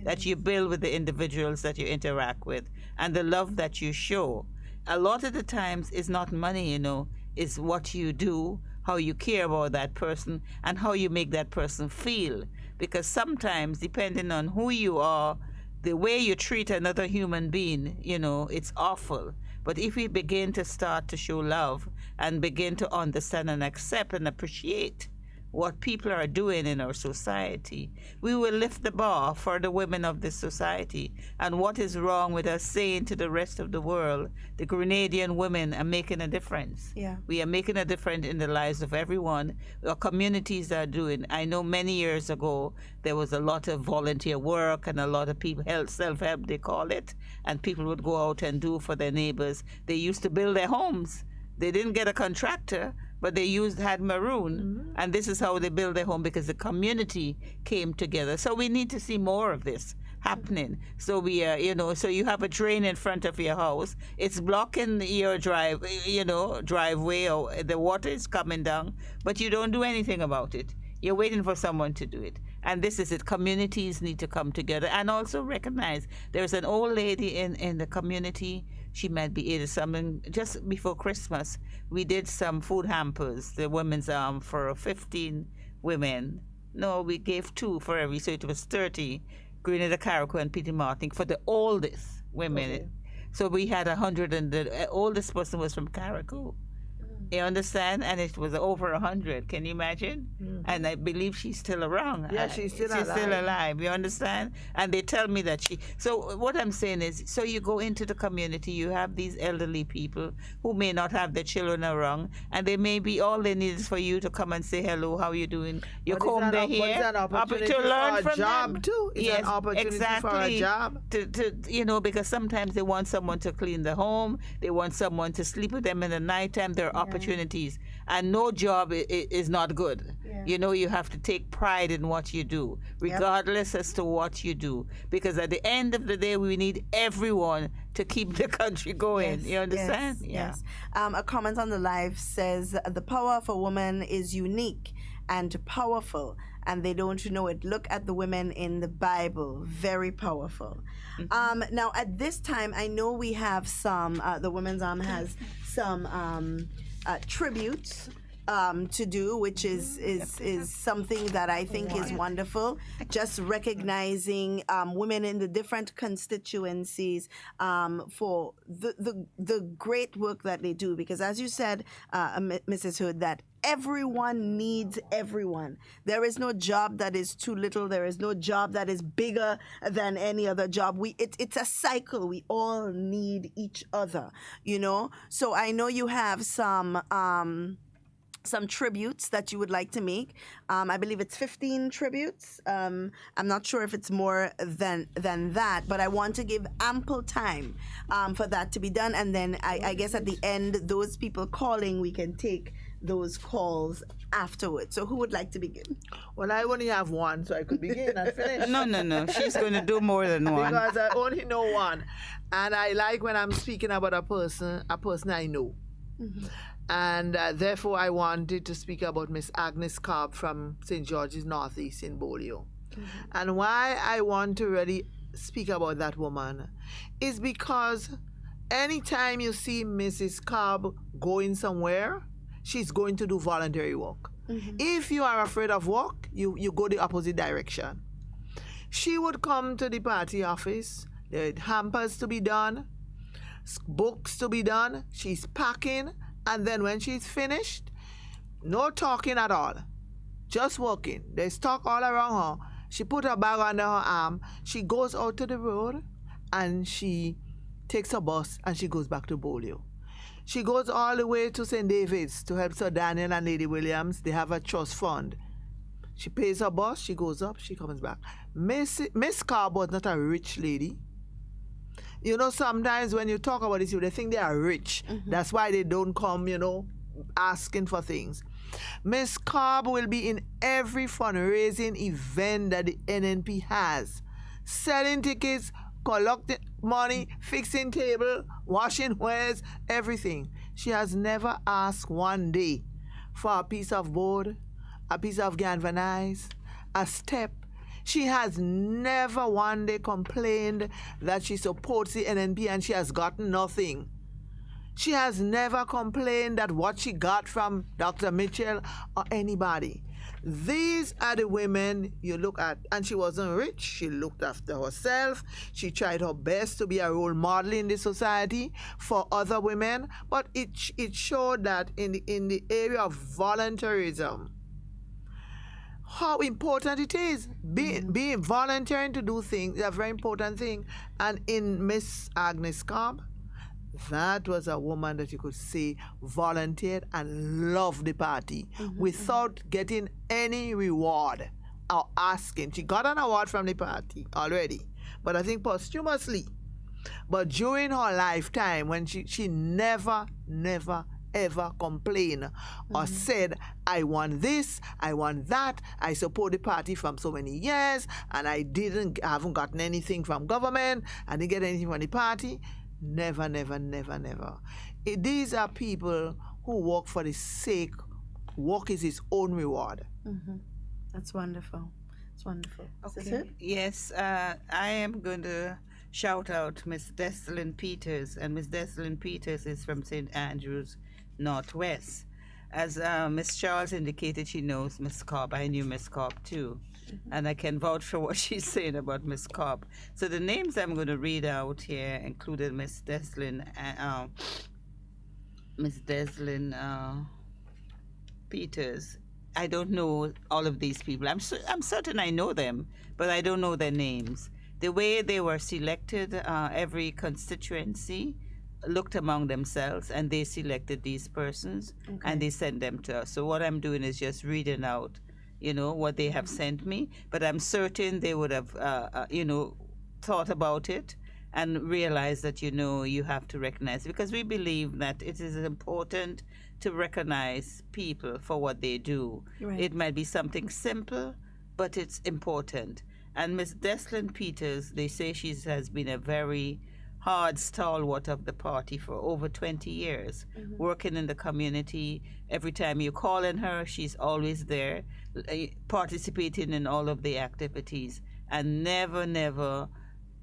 that you build with the individuals that you interact with, and the love that you show. A lot of the times is not money, you know, is what you do, how you care about that person, and how you make that person feel. Because sometimes, depending on who you are, the way you treat another human being, you know, it's awful. But if we begin to start to show love and begin to understand and accept and appreciate what people are doing in our society, we will lift the bar for the women of this society. And what is wrong with us saying to the rest of the world, the Grenadian women are making a difference. Yeah. We are making a difference in the lives of everyone. Our communities are doing. I know many years ago, there was a lot of volunteer work and a lot of people, self-help they call it, and people would go out and do for their neighbors. They used to build their homes. They didn't get a contractor, but they had maroon, and this is how they build their home, because the community came together. So we need to see more of this happening. So we, you know, so you have a drain in front of your house. It's blocking your driveway, or the water is coming down, but you don't do anything about it. You're waiting for someone to do it. And this is it. Communities need to come together and also recognize there's an old lady in the community. She might be 80-something. Just before Christmas, we did some food hampers, the Women's Arm, for 15 women. No, we gave 2 for every, so it was 30. Grenada, Carriacou, and Peter Martin for the oldest women. Okay. So we had 100, and the oldest person was from Carriacou. You understand? And it was over 100. Can you imagine? Mm-hmm. And I believe she's still around. Yeah, she's still alive. She's still alive. You understand? And they tell me that she... So what I'm saying is, so you go into the community, you have these elderly people who may not have their children around, and they may be, all they need is for you to come and say, hello, how you doing? You comb their hair. It's an opportunity to learn for a from job, them. too. It's an opportunity for a job. To, you know, because sometimes they want someone to clean the home. They want someone to sleep with them in the nighttime. There are opportunities. And no job is not good. Yeah. You know, you have to take pride in what you do, regardless as to what you do. Because at the end of the day, we need everyone to keep the country going. Yes, you understand? Yes. A comment on the live says, the power of a woman is unique and powerful, and they don't know it. Look at the women in the Bible. Very powerful. Now, at this time, I know we have some, the Women's Arm has some tributes to do, which is something that I think is wonderful. Just recognizing women in the different constituencies for the great work that they do. Because as you said, Mrs. Hood, that everyone needs everyone. There is no job that is too little. There is no job that is bigger than any other job. It's a cycle. We all need each other, you know. So I know you have some tributes that you would like to make. I believe it's 15 tributes. I'm not sure if it's more than that, but I want to give ample time for that to be done. And then I guess at the end, those people calling, we can take those calls afterwards. So who would like to begin? Well, I only have one, so I could begin and finish. No. She's going to do more than one. Because I only know one. And I like when I'm speaking about a person I know. Mm-hmm. And therefore, I wanted to speak about Miss Agnes Cobb from St. George's Northeast in Bolio. Mm-hmm. And why I want to really speak about that woman is because anytime you see Mrs. Cobb going somewhere, she's going to do voluntary work. Mm-hmm. If you are afraid of work, you go the opposite direction. She would come to the party office, there are hampers to be done, books to be done, she's packing, and then when she's finished, no talking at all, just working. There's talk all around her. She put her bag under her arm, she goes out to the road, and she takes a bus, and she goes back to Bolio. She goes all the way to St. David's to help Sir Daniel and Lady Williams. They have a trust fund. She pays her bus, she goes up, she comes back. Miss Cobb was not a rich lady. You know, sometimes when you talk about this, they think they are rich. Mm-hmm. That's why they don't come, asking for things. Miss Cobb will be in every fundraising event that the NNP has. Selling tickets, collecting money, fixing table, washing wares, everything. She has never asked one day for a piece of board, a piece of galvanized, a step. She has never one day complained that she supports the NNP and she has gotten nothing. She has never complained that what she got from Dr. Mitchell or anybody. These are the women you look at. And she wasn't rich. She looked after herself. She tried her best to be a role model in the society for other women. But it showed that in the area of voluntarism, how important it is. Being volunteering to do things is a very important thing. And in Miss Agnes Cobb, that was a woman that you could say volunteered and loved the party without getting any reward or asking. She got an award from the party already, but I think posthumously. But during her lifetime, when she never ever complained or said, I want this, I want that, I support the party from so many years, and I haven't gotten anything from government, I didn't get anything from the party. Never. These are people who work for the sake. Work is its own reward. Mm-hmm. That's wonderful. It's wonderful. Okay. Is this it? Yes, I am going to shout out Miss Deslin Peters, and Miss Deslin Peters is from St. Andrews Northwest. As Miss Charles indicated, she knows Miss Cobb. I knew Miss Cobb too. And I can vouch for what she's saying about Miss Cobb. So the names I'm going to read out here included Miss Deslin Peters. I don't know all of these people. I'm certain I know them, but I don't know their names. The way they were selected, every constituency looked among themselves and they selected these persons and they sent them to us. So what I'm doing is just reading out what they have sent me, but I'm certain they would have, thought about it and realized that, you have to recognize, because we believe that it is important to recognize people for what they do. Right. It might be something simple, but it's important. And Miss Deslin Peters, they say she has been a very hard stalwart of the party for over 20 years, working in the community. Every time you call on her, she's always there, participating in all of the activities, and never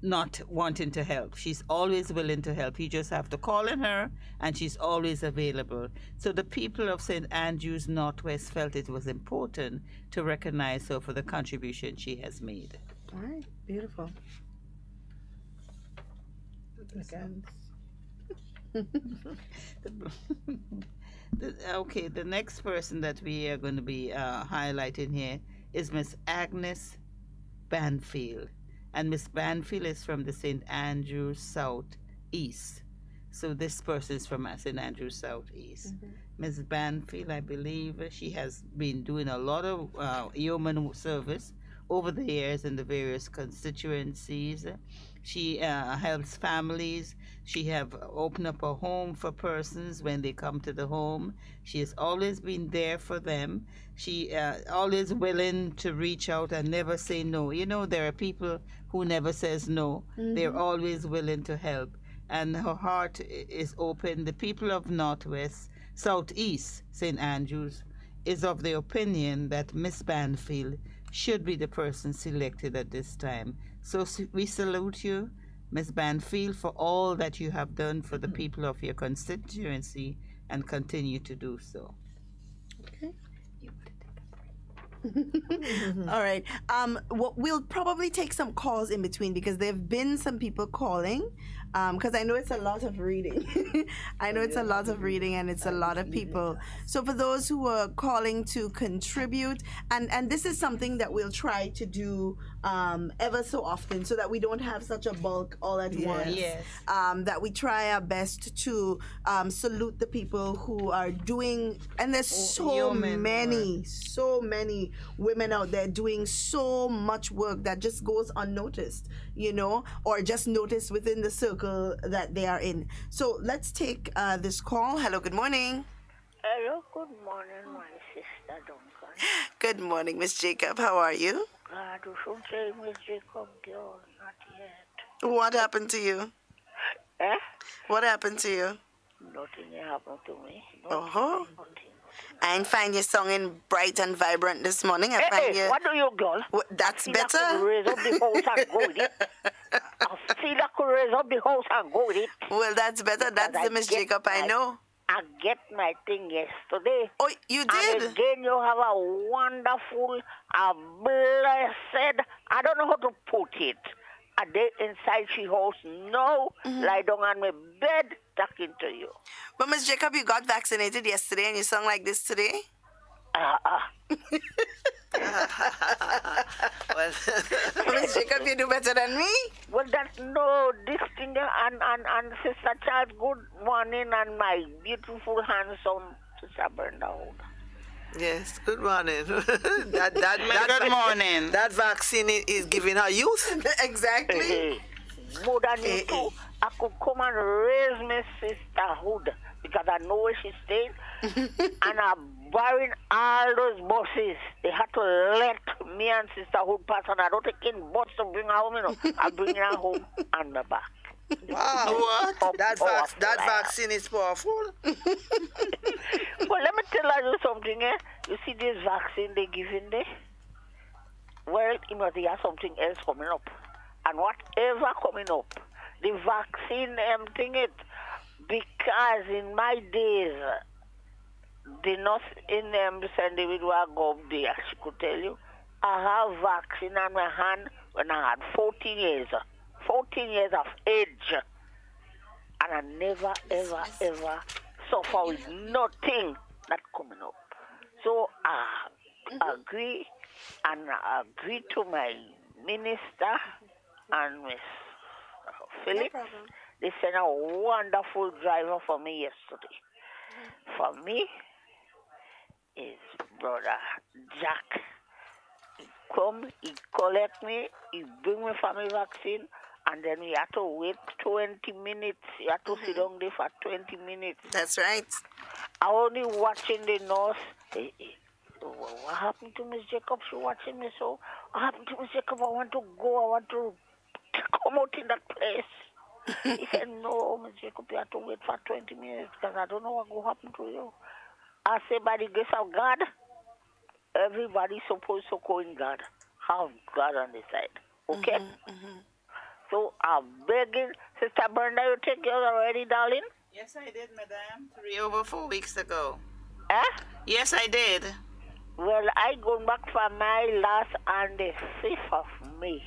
not wanting to help. She's always willing to help. You just have to call on her, and she's always available. So the people of St. Andrews Northwest felt it was important to recognize her for the contribution she has made. All right, beautiful. Okay, the next person that we are going to be highlighting here is Miss Agnes Banfield. And Miss Banfield is from the St. Andrews Southeast. So this person is from St. Andrews Southeast. Miss Banfield, I believe she has been doing a lot of yeoman service over the years in the various constituencies. She helps families. She have opened up a home for persons when they come to the home. She has always been there for them. She always willing to reach out and never say no. You know, there are people who never says no. They're always willing to help. And her heart is open. The people of Southeast St. Andrews is of the opinion that Miss Banfield should be the person selected at this time. So we salute you, Ms. Banfield, for all that you have done for the people of your constituency and continue to do so. Okay. All right. We'll probably take some calls in between because there have been some people calling. Because I know it's a lot of reading. I know it's a lot of reading and it's a lot of people. So for those who are calling to contribute, and this is something that we'll try to do ever so often so that we don't have such a bulk all at once. Yes. That we try our best to salute the people who are doing, and there's so many women out there doing so much work that just goes unnoticed, you know, or just noticed within the circle that they are in. So let's take this call. Hello, good morning. Hello, good morning, my sister Duncan. Good morning, Miss Jacob. How are you? God, you should say Miss Jacob, girl, not yet. What happened to you? Eh? What happened to you? Nothing happened to me. Uh-huh. Nothing. I find your song in bright and vibrant this morning. I find Hey, what do you, girl? That's I better. could raise up the house and go with it. I feel I could raise up the house and go with it. Well, that's better. That's the Miss Jacob I know. I get my thing yesterday. Oh, you did? And again, you have a wonderful, a blessed, I don't know how to put it. A day inside she house now, lie down on my bed, talking to you. But Miss Jacob, you got vaccinated yesterday and you sung like this today? Well, Miss Jacob, you do better than me. Well, that's no, this thing, and Sister Charles, good morning, and my beautiful, handsome Sister Brenda Hood. Yes, good morning. Good morning. That vaccine is giving her youth. Exactly. More than you too. I could come and raise my sisterhood because I know where she stays. And I'm borrowing all those buses. They had to let me and sisterhood pass, and I don't take in bus to bring her home, you know. I bring her home on the back. Wow, what? That vaccine is powerful. Well, let me tell you something, eh? You see this vaccine they giving there? Well, you know, there something else coming up. And whatever coming up, the vaccine thing it. Because in my days, the nurse in San David where I go up there, she could tell you, I have vaccine on my hand when I had 14 years. 14 years of age. And I never, ever suffer with nothing that coming up. So I agree, and I agree to my minister and Miss Phillips. They sent a wonderful driver for me yesterday. For me, is Brother Jack. He come, he collect me, he bring me family vaccine, and then we have to wait 20 minutes. You have to sit down there for 20 minutes. That's right. I only watching the nurse. What happened to Miss Jacob? She watching me so. What happened to Miss Jacob? I want to go. I want to come out in that place. He said, no, Miss Jacob, you have to wait for 20 minutes because I don't know what will happen to you. I said, by the grace of God, everybody's supposed to go in God. Have God on the side. Okay? So I'm begging, Sister Brenda, you take yours already, darling? Yes, I did, madam. 3 over 4 weeks ago. Eh? Yes, I did. Well, I go back for my last on the 5th of May.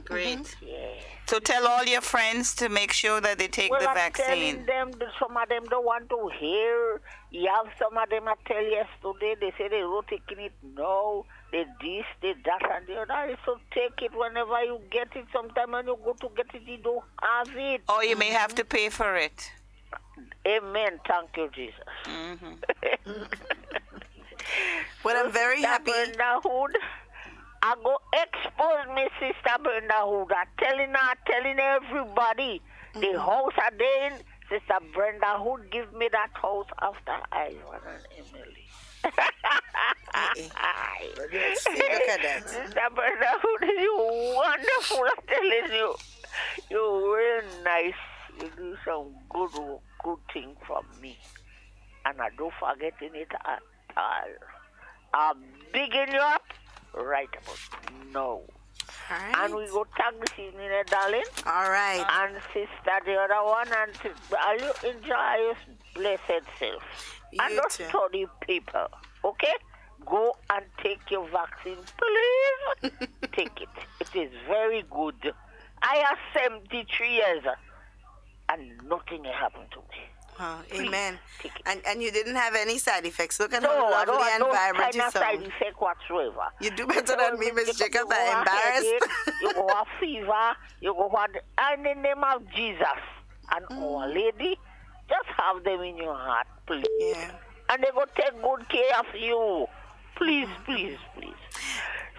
Great. Yeah. So tell all your friends to make sure that they take the I'm vaccine. telling them that some of them don't want to hear. You have some of them I tell yesterday, they say they were taking it now. They this, they that, and the other. So take it whenever you get it. Sometime when you go to get it, you don't have it. Or you may have to pay for it. Amen. Thank you, Jesus. Well, I'm very happy. Brenda Hood, I go expose me, Sister Brenda Hood. I'm telling everybody. The house are there. Sister Brenda Hood give me that house after I won an Emily. Look at that. Sister Brenda Hood, you wonderful. I'm telling you. You're real nice. You do some good thing from me. And I don't forget it at all. I'm bigging you up right about now. All right. And we go tag this evening, darling. All right. And sister, the other one. And are you enjoy your blessed self? And You not too. study people. Okay? Go and take your vaccine, please. Take it. It is very good. I have 73 years. And nothing happened to me. Oh, amen. Take it. And you didn't have any side effects. Look at how No, I don't lovely have and no vibrant kind you of side sound. effect whatsoever. You do better than me, Miss Jacob. You I'm go have embarrassed. headache, you go have fever, you go have, in the name of Jesus and Our Lady, just have them in your heart, please. Yeah. And they go take good care of you. Please, please, please.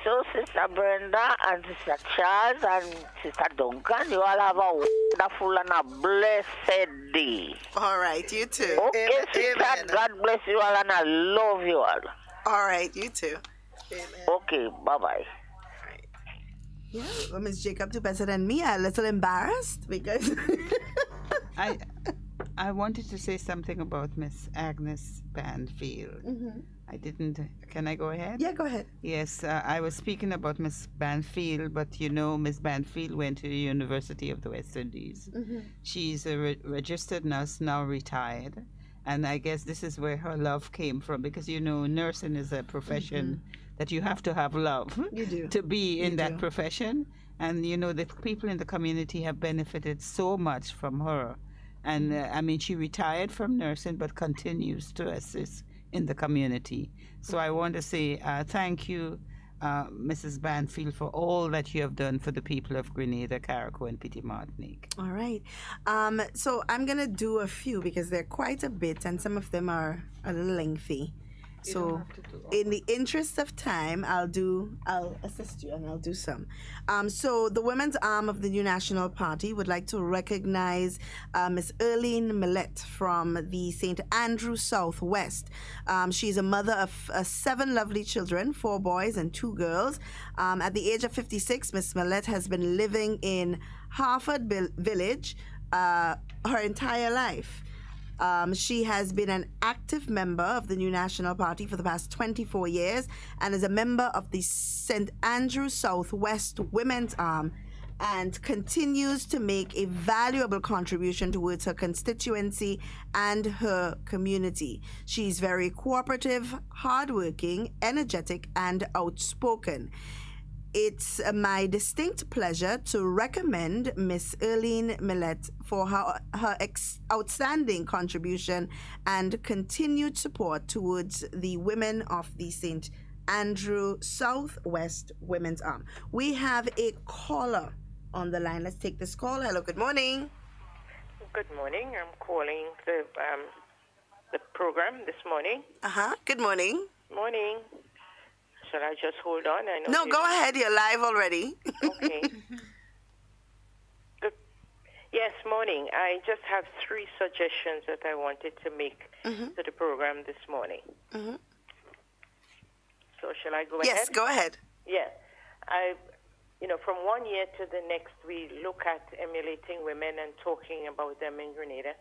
So, Sister Brenda and Sister Charles and Sister Duncan, you all have a wonderful and a blessed day. All right, you too. Okay, Amen, Sister, amen. God bless you all and I love you all. All right, you too. Okay, bye-bye. Yeah, well, Miss Jacob do better than me. I'm a little embarrassed because I wanted to say something about Miss Agnes Banfield. I didn't. Can I go ahead? yeah, go ahead. Yes, I was speaking about Miss Banfield, but you know, Miss Banfield went to the University of the West Indies. She's a registered nurse, now retired. And I guess this is where her love came from because, you know, nursing is a profession that you have to have love You do. to be in You that do. profession. And, you know, the people in the community have benefited so much from her. And, I mean, she retired from nursing but continues to assist in the community. So I want to say thank you, Mrs. Banfield, for all that you have done for the people of Grenada, Carriacou, and Petit Martinique. All right. So I'm going to do a few because they're quite a bit and some of them are a little lengthy. So in the interest of time, I'll assist you and I'll do some. So the women's arm of the New National Party would like to recognize Miss Erlene Millet from the St. Andrew Southwest. She's a mother of 7 lovely children, 4 boys and 2 girls. At the age of 56, Miss Millet has been living in Harford Village her entire life. She has been an active member of the New National Party for the past 24 years and is a member of the St. Andrew Southwest Women's Arm and continues to make a valuable contribution towards her constituency and her community. She's very cooperative, hardworking, energetic, and outspoken. It's my distinct pleasure to recommend Miss Erlene Millet for her outstanding contribution and continued support towards the women of the St. Andrew Southwest Women's Arm. We have a caller on the line. Let's take this call. Hello, good morning. Good morning. I'm calling the program this morning. Good morning. Morning. Shall I just hold on? I know. No, go ahead. You're live already. Okay. Yes, morning. I just have 3 suggestions that I wanted to make to the program this morning. So shall I go ahead? Yes, go ahead. Yeah. from one year to the next, we look at emulating women and talking about them in Grenada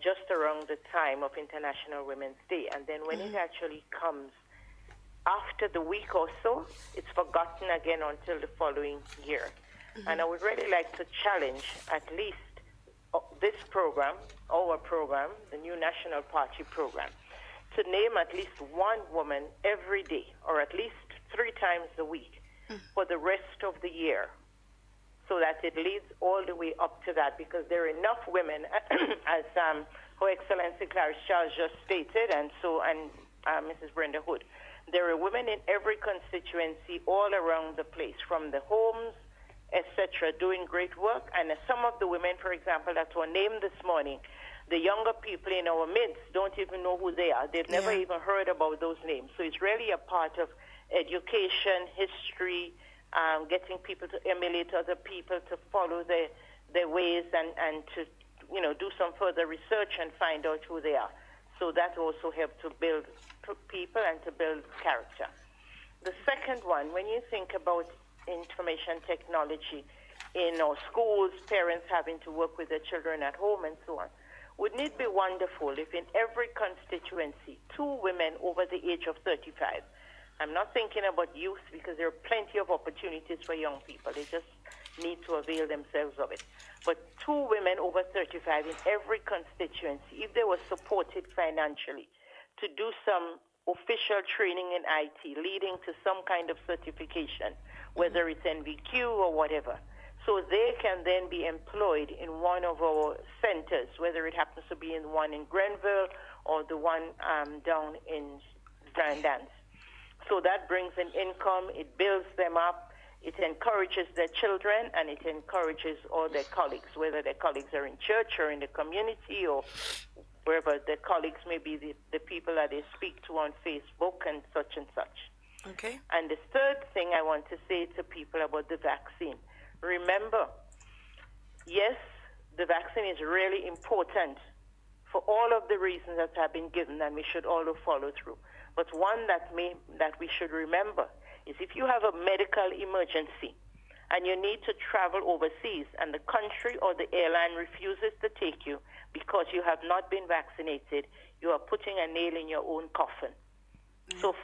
just around the time of International Women's Day. And then when it actually comes after the week or so, it's forgotten again until the following year. And I would really like to challenge at least this program, our program, the new National Party program, to name at least one woman every day, or at least 3 times a week, for the rest of the year, so that it leads all the way up to that, because there are enough women, as Her Excellency Clarice Charles just stated, and Mrs. Brenda Hood. There are women in every constituency all around the place, from the homes, etc., doing great work. And some of the women, for example, that were named this morning, the younger people in our midst don't even know who they are. They've never even heard about those names. So it's really a part of education, history, getting people to emulate other people, to follow their ways, and to do some further research and find out who they are. So that also helps to build people and to build character. The second one, when you think about information technology in our schools, parents having to work with their children at home and so on, wouldn't it be wonderful if in every constituency, 2 women over the age of 35, I'm not thinking about youth because there are plenty of opportunities for young people. They just need to avail themselves of it. But 2 women over 35 in every constituency, if they were supported financially to do some official training in IT, leading to some kind of certification, whether it's NVQ or whatever, so they can then be employed in one of our centers, whether it happens to be in the one in Grenville or the one down in Grandance. So that brings in income, it builds them up, it encourages their children, and it encourages all their colleagues, whether their colleagues are in church or in the community or wherever their colleagues may be, the people that they speak to on Facebook and such. Okay. And the third thing I want to say to people about the vaccine, remember, yes, the vaccine is really important for all of the reasons that have been given, and we should all follow through. But one that we should remember is if you have a medical emergency and you need to travel overseas and the country or the airline refuses to take you because you have not been vaccinated, you are putting a nail in your own coffin. So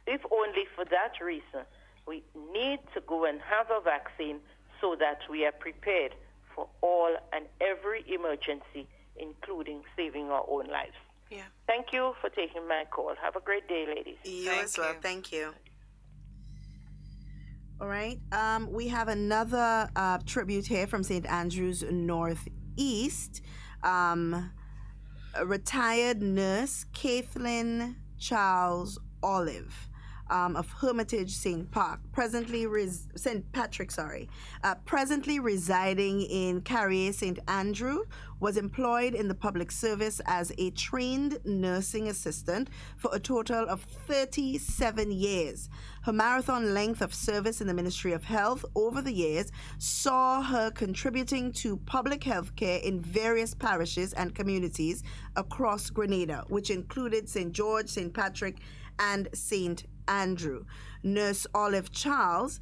if only for that reason, we need to go and have a vaccine so that we are prepared for all and every emergency, including saving our own lives. Yeah. Thank you for taking my call. Have a great day, ladies. You as well. Thank you. All right. We have another tribute here from St. Andrews Northeast. A retired nurse, Kathleen Charles Olive, of Hermitage St. presently residing in Carriacou, St. Andrew, was employed in the public service as a trained nursing assistant for a total of 37 years. Her marathon length of service in the Ministry of Health over the years saw her contributing to public health care in various parishes and communities across Grenada, which included St. George, St. Patrick, and St. Andrew. Nurse Olive Charles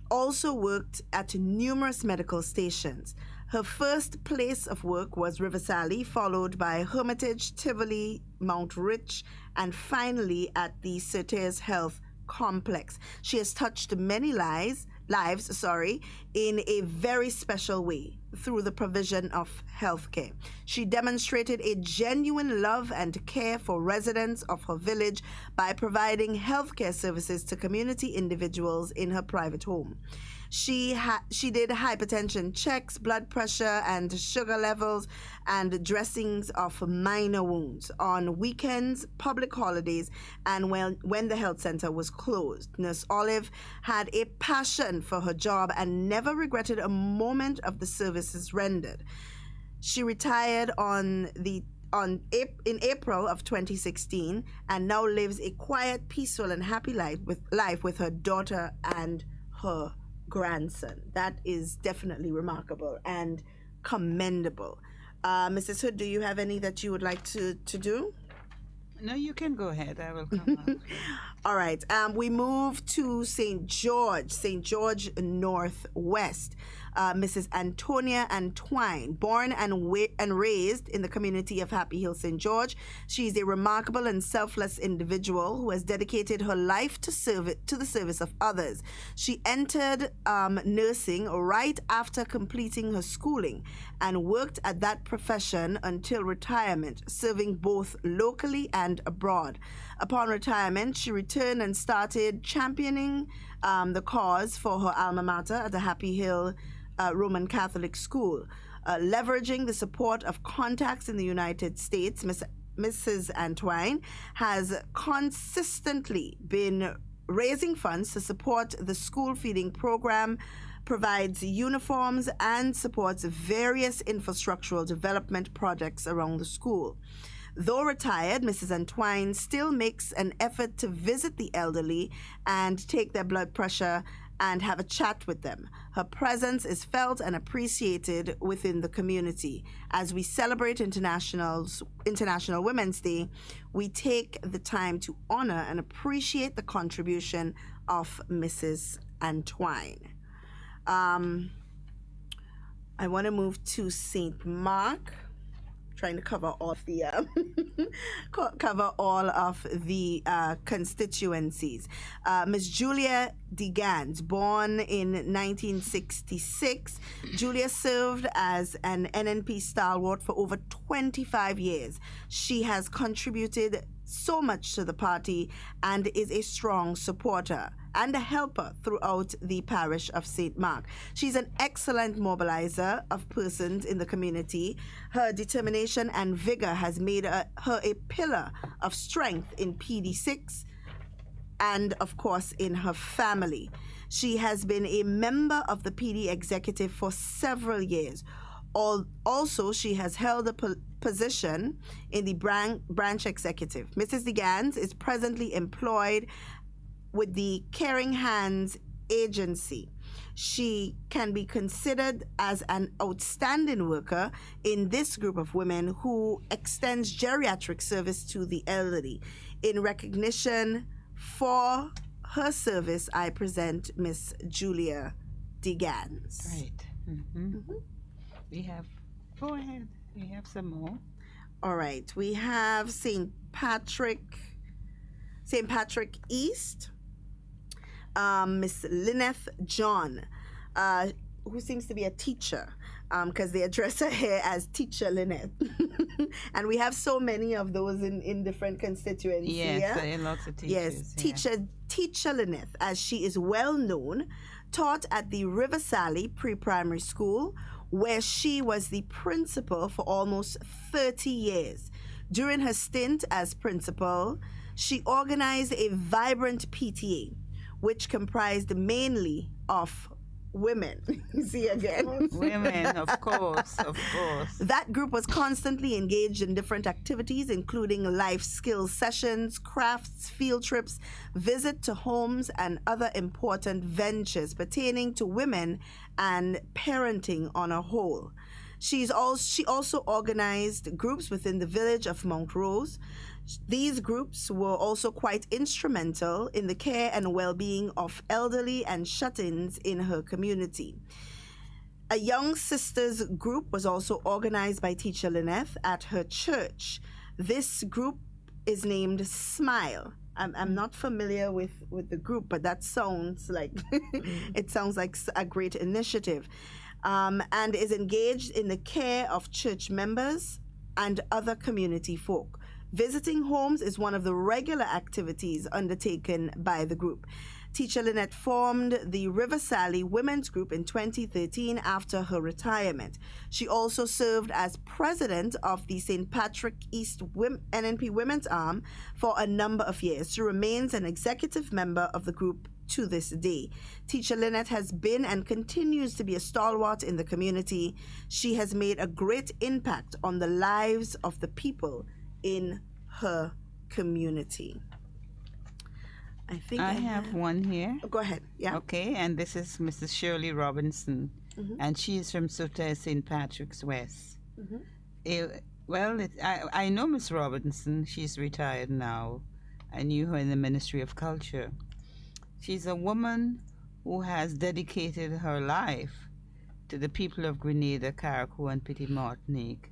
also worked at numerous medical stations. Her first place of work was Riversally, followed by Hermitage, Tivoli, Mount Rich, and finally at the Certes Health Complex. She has touched many lives in a very special way through the provision of healthcare. She demonstrated a genuine love and care for residents of her village by providing healthcare services to community individuals in her private home. She did hypertension checks, blood pressure and sugar levels, and dressings of minor wounds on weekends, public holidays, and when the health center was closed. Nurse Olive had a passion for her job and never regretted a moment of the services rendered. She retired in April of 2016 and now lives a quiet, peaceful, and happy life with her daughter and her grandson. That is definitely remarkable and commendable. Mrs. Hood, do you have any that you would like to do? No, you can go ahead. I will come up. All right. We move to St. George Northwest. Mrs. Antonia Antwine, born and raised in the community of Happy Hill, St. George. She's a remarkable and selfless individual who has dedicated her life to the service of others. She entered nursing right after completing her schooling and worked at that profession until retirement, serving both locally and abroad. Upon retirement, she returned and started championing the cause for her alma mater at the Happy Hill Roman Catholic School. Leveraging the support of contacts in the United States, Mrs. Antwine has consistently been raising funds to support the school feeding program, provides uniforms, and supports various infrastructural development projects around the school. Though retired, Mrs. Antwine still makes an effort to visit the elderly and take their blood pressure and have a chat with them. Her presence is felt and appreciated within the community. As we celebrate International Women's Day, we take the time to honor and appreciate the contribution of Mrs. Antwine. I want to move to St. Mark. Trying to cover all of the constituencies. Miss Julia DeGans, born in 1966. Julia served as an NNP stalwart for over 25 years. She has contributed so much to the party and is a strong supporter and a helper throughout the parish of St. Mark. She's an excellent mobilizer of persons in the community. Her determination and vigor has made her a pillar of strength in PD6 and, of course, in her family. She has been a member of the PD executive for several years. Also, she has held a position in the branch executive. Mrs. DeGans is presently employed with the Caring Hands Agency. She can be considered as an outstanding worker in this group of women who extends geriatric service to the elderly. In recognition for her service, I present Miss Julia DeGans. Right. We have, go ahead. We have some more. All right. We have St. Patrick East. Miss Lyneth John, who seems to be a teacher, because they address her here as Teacher Lyneth. And we have so many of those in different constituencies. Yes, lots of teachers. Yes, Teacher Lyneth, as she is well known, taught at the River Sally Pre-Primary School, where she was the principal for almost 30 years. During her stint as principal, she organized a vibrant PTA, which comprised mainly of women. See again? Women, of course. That group was constantly engaged in different activities, including life skills sessions, crafts, field trips, visit to homes, and other important ventures pertaining to women and parenting on a whole. She also organized groups within the village of Mount Rose. These groups were also quite instrumental in the care and well-being of elderly and shut-ins in her community. A young sisters group was also organized by Teacher Lyneth at her church. This group is named Smile. I'm not familiar with the group, but that sounds like it sounds like a great initiative, and is engaged in the care of church members and other community folk. Visiting homes is one of the regular activities undertaken by the group. Teacher Lynette formed the River Sally Women's Group in 2013 after her retirement. She also served as president of the St. Patrick East NNP Women's Arm for a number of years. She remains an executive member of the group to this day. Teacher Lynette has been and continues to be a stalwart in the community. She has made a great impact on the lives of the people in her community. I think I have one here. Go ahead. Yeah. Okay, and this is Mrs. Shirley Robinson, and she is from Sota, St. Patrick's West. Well, I know Miss Robinson. She's retired now. I knew her in the Ministry of Culture. She's a woman who has dedicated her life to the people of Grenada, Carriacou, and Petit Martinique.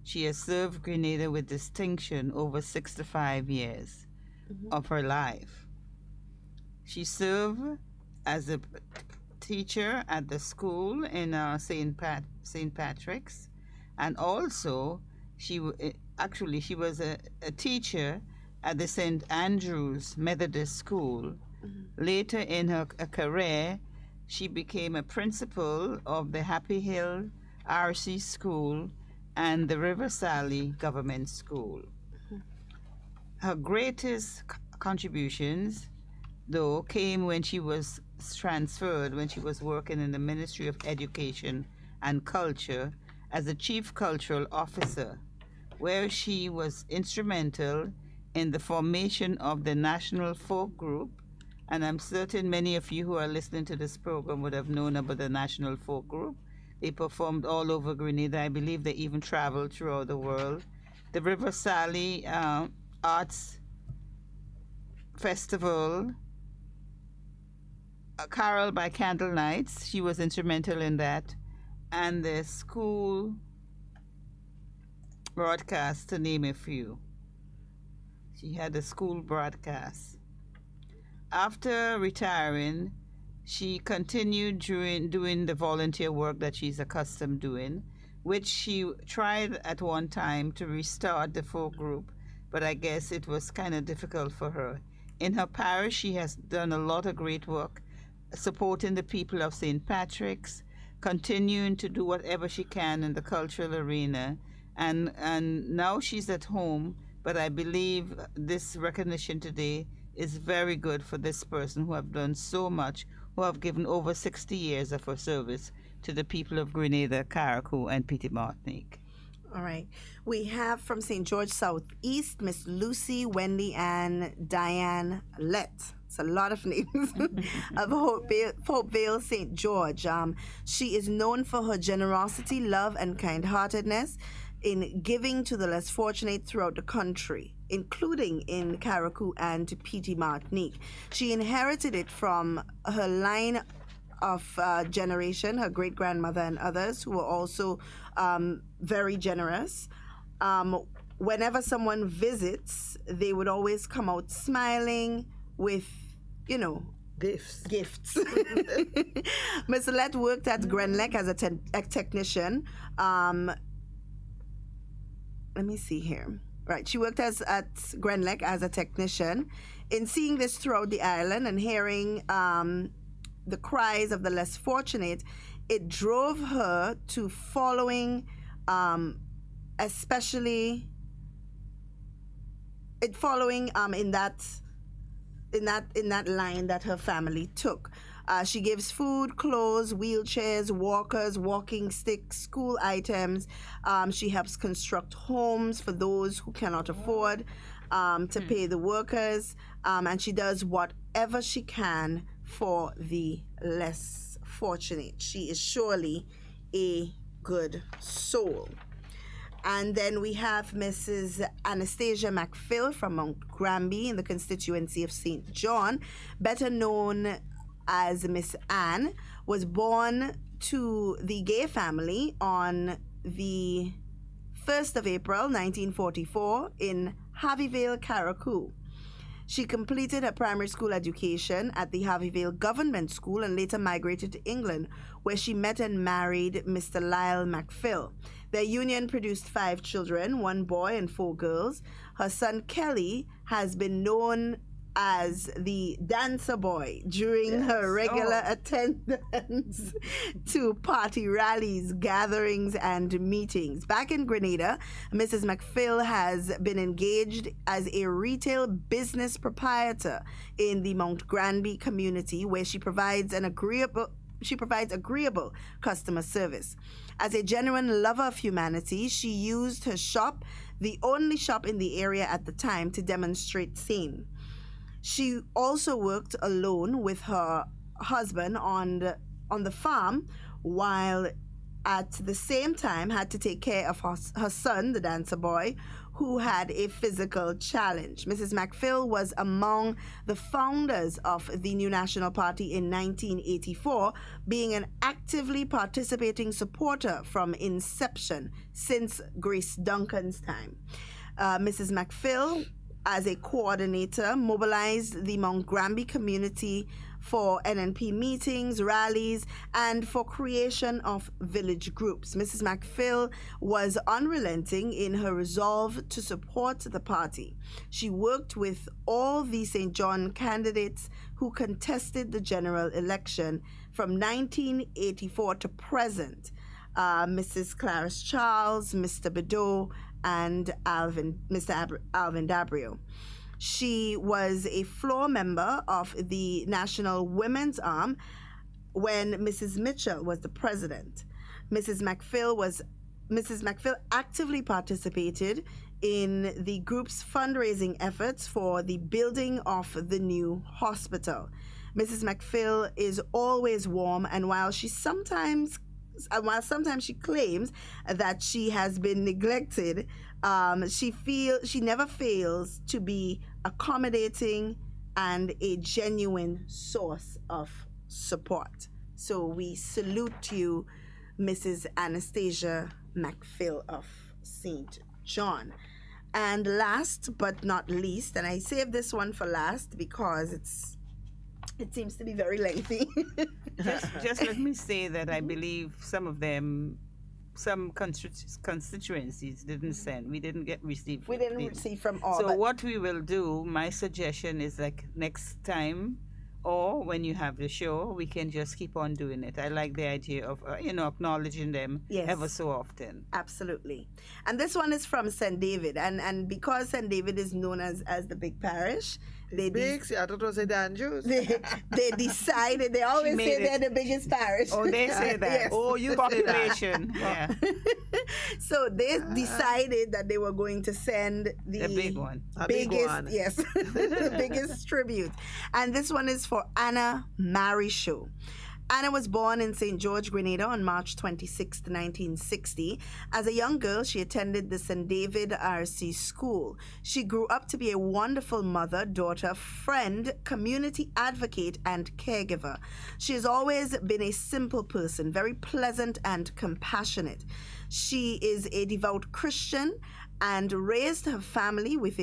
She has served Grenada with distinction over 65 years of her life. She served as a teacher at the school in St. Patrick's, and also she was a teacher at the St. Andrew's Methodist School. Later in her career, she became a principal of the Happy Hill RC School and the River Sally Government School. Her greatest contributions, though, came when she was transferred, when she was working in the Ministry of Education and Culture as a Chief Cultural Officer, where she was instrumental in the formation of the National Folk Group. And I'm certain many of you who are listening to this program would have known about the National Folk Group. They performed all over Grenada. I believe they even traveled throughout the world. The River Sally Arts Festival, a Carol by Candle Nights, she was instrumental in that. And the school broadcast, to name a few. She had a school broadcast. After retiring, she continued doing the volunteer work that she's accustomed doing, which she tried at one time to restart the folk group, but I guess it was kind of difficult for her. In her parish, she has done a lot of great work, supporting the people of St. Patrick's, continuing to do whatever she can in the cultural arena, and now she's at home, but I believe this recognition today is very good for this person who have done so much, who have given over 60 years of her service to the people of Grenada, Carriacou, and Petit Martinique. All right. We have from St. George Southeast, Miss Lucy, Wendy, and Diane Lett. It's a lot of names of Hopevale, St. George. She is known for her generosity, love, and kind-heartedness in giving to the less fortunate throughout the country, including in Carriacou and Petit Martinique. She inherited it from her line of generation, her great-grandmother and others who were also very generous. Whenever someone visits, they would always come out smiling with, gifts. Ms. Lett worked at Grenlec as a technician. Let me see here. Right, she worked at Grenlec as a technician. In seeing this throughout the island and hearing the cries of the less fortunate, it drove her to following, especially in that line that her family took. She gives food, clothes, wheelchairs, walkers, walking sticks, school items. She helps construct homes for those who cannot afford to pay the workers. And she does whatever she can for the less fortunate. She is surely a good soul. And then we have Mrs. Anastasia McPhill from Mount Granby in the constituency of St. John, better known as Miss Anne, was born to the Gay family on the 1st of April 1944 in Harveyvale, Carriacou. She completed her primary school education at the Harveyvale Government School and later migrated to England, where she met and married Mr. Lyle McPhill. Their union produced 5 children, 1 boy and 4 girls. Her son Kelly has been known as the dancer boy during her regular attendance to party rallies, gatherings, and meetings. Back in Grenada, Mrs. McPhill has been engaged as a retail business proprietor in the Mount Granby community, where she provides agreeable customer service. As a genuine lover of humanity, she used her shop, the only shop in the area at the time, to demonstrate same. She also worked alone with her husband on the farm while at the same time had to take care of her son, the dancer boy, who had a physical challenge. Mrs. McPhail was among the founders of the New National Party in 1984, being an actively participating supporter from inception since Grace Duncan's time. Mrs. McPhail, as a coordinator, mobilized the Mount Granby community for NNP meetings, rallies, and for creation of village groups. Mrs. McPhail was unrelenting in her resolve to support the party. She worked with all the St. John candidates who contested the general election from 1984 to present. Mrs. Clarence Charles, Mr. Bedeau, and Mr. Alvin Dabrio. She was a floor member of the National Women's Arm when Mrs. Mitchell was the president. Mrs. McPhail actively participated in the group's fundraising efforts for the building of the new hospital. Mrs. McPhail is always warm, and while sometimes she claims that she has been neglected, she never fails to be accommodating and a genuine source of support. So we salute you, Mrs. Anastasia McPhail of St. John. And last but not least, and I saved this one for last because it seems to be very lengthy. just let me say that I believe some of them, some constituencies didn't send. We didn't receive. We didn't receive from all. So what we will do, my suggestion is like next time, or when you have the show, we can just keep on doing it. I like the idea of acknowledging them ever so often. Absolutely. And this one is from St. David, and because St. David is known as the big parish, I thought it was St. Andrews. They decided, they always say they're the biggest parish. Oh, they say that. Yes. Oh, you population. Yeah. So they decided that they were going to send the big one. Yes, the biggest tribute. And this one is for Anna Marisho. Anna was born in St. George, Grenada on March 26, 1960. As a young girl, she attended the St. David RC School. She grew up to be a wonderful mother, daughter, friend, community advocate, and caregiver. She has always been a simple person, very pleasant and compassionate. She is a devout Christian and raised her family with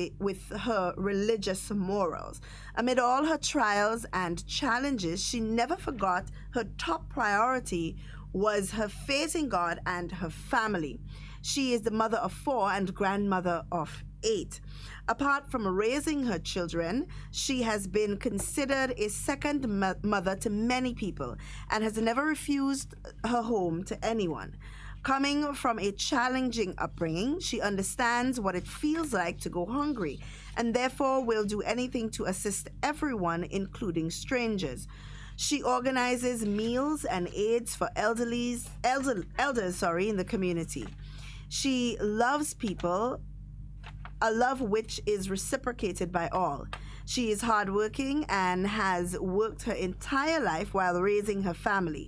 her religious morals. Amid all her trials and challenges, she never forgot her top priority was her faith in God and her family. She is the mother of 4 and grandmother of 8. Apart from raising her children, she has been considered a second mother to many people and has never refused her home to anyone. Coming from a challenging upbringing, she understands what it feels like to go hungry and therefore will do anything to assist everyone, including strangers. She organizes meals and aids for elders in the community. She loves people, a love which is reciprocated by all. She is hardworking and has worked her entire life while raising her family.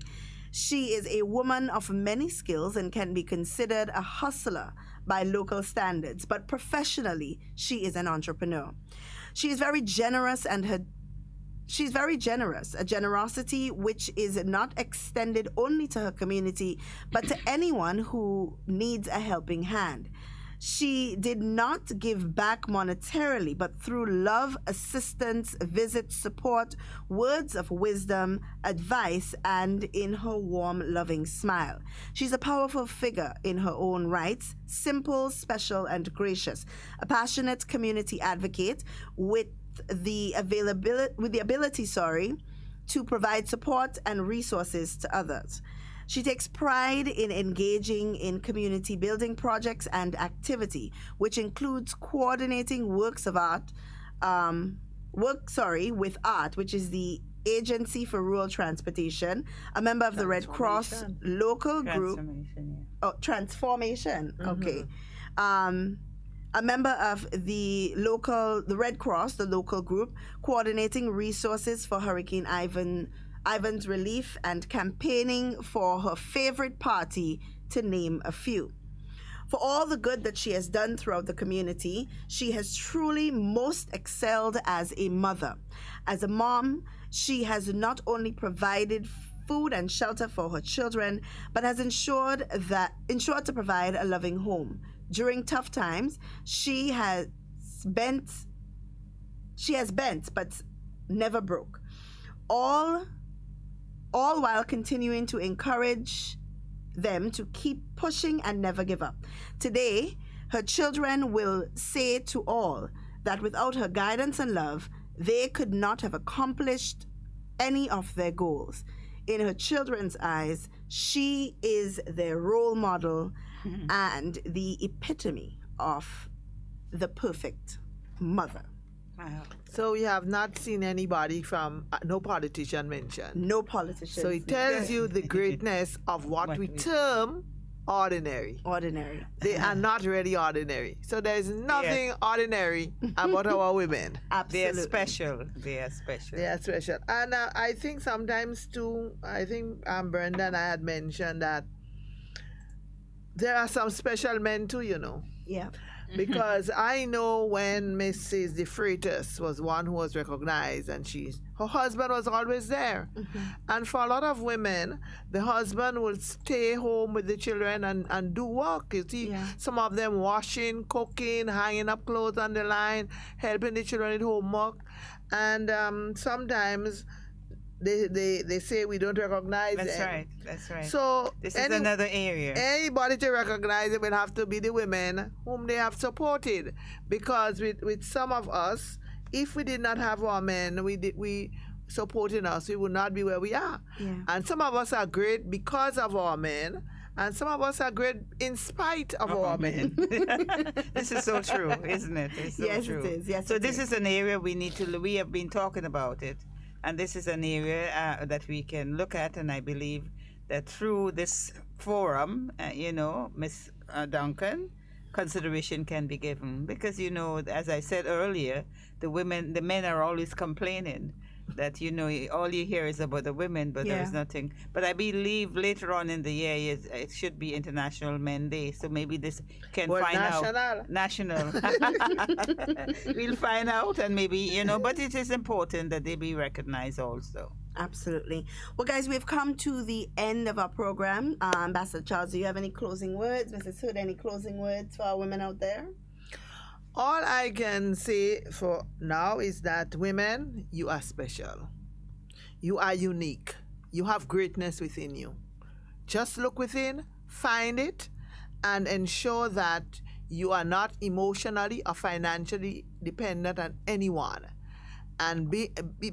She is a woman of many skills and can be considered a hustler by local standards, but professionally, she is an entrepreneur. She is very generous a generosity which is not extended only to her community, but to anyone who needs a helping hand. She did not give back monetarily, but through love, assistance, visits, support, words of wisdom, advice, and in her warm, loving smile. She's a powerful figure in her own rights, simple, special, and gracious. A passionate community advocate with the ability to provide support and resources to others. She takes pride in engaging in community building projects and activity, which includes coordinating works of art, with ART, which is the Agency for Rural Transportation, a member of the Red Cross local group. Transformation. Mm-hmm. Okay. A member of the Red Cross, the local group, coordinating resources for Hurricane Ivan Ivan's relief, and campaigning for her favorite party, to name a few. For all the good that she has done throughout the community, she has truly most excelled as a mother. As a mom, she has not only provided food and shelter for her children, but has ensured to provide a loving home. During tough times, she has bent but never broke. All while continuing to encourage them to keep pushing and never give up. Today, her children will say to all that without her guidance and love, they could not have accomplished any of their goals. In her children's eyes, she is their role model and the epitome of the perfect mother. Wow. So we have not seen anybody from, no politician mentioned. No politicians. So it tells you the greatness of what we term ordinary. Ordinary. They are not really ordinary. So there's nothing ordinary about our women. Absolutely. They are special. They are special. They are special. And I think sometimes too, I think Brenda and I had mentioned that there are some special men too, you know. Yeah. Because I know when Mrs. De Freitas was one who was recognized, and her husband was always there. And for a lot of women, the husband will stay home with the children and do work. You see, some of them washing, cooking, hanging up clothes on the line, helping the children with homework. And sometimes they say we don't recognize them. That's right. So this is another area. Anybody to recognize it will have to be the women whom they have supported. Because with some of us, if we did not have our men, we supporting us, we would not be where we are. Yeah. And some of us are great because of our men, and some of us are great in spite of our men. This is so true, isn't it? It's so Yes, true. it is. Yes, so it this is. is an area we have been talking about it. And this is an area that we can look at, and I believe that through this forum, Miss Duncan, consideration can be given. Because, as I said earlier, the men are always complaining that, all you hear is about the women, but there's nothing. But I believe later on in the year, it should be International Men Day. So maybe this can find out. National. We'll find out, and maybe, but it is important that they be recognized also. Absolutely. Well, guys, we've come to the end of our program. Ambassador Charles, do you have any closing words? Mrs. Hood, any closing words for our women out there? All I can say for now is that women, you are special. You are unique. You have greatness within you. Just look within, find it, and ensure that you are not emotionally or financially dependent on anyone. And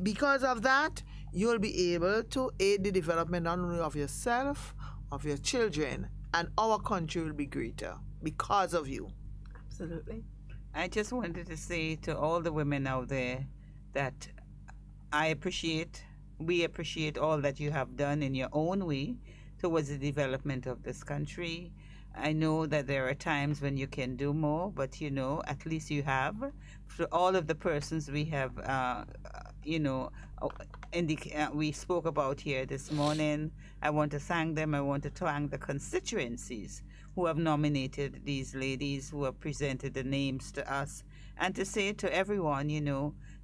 because of that, you'll be able to aid the development not only of yourself, of your children, and our country will be greater because of you. Absolutely. I just wanted to say to all the women out there that we appreciate all that you have done in your own way towards the development of this country. I know that there are times when you can do more, but at least you have. For all of the persons we have, we spoke about here this morning, I want to thank them. I want to thank the constituencies who have nominated these ladies, who have presented the names to us, and to say to everyone,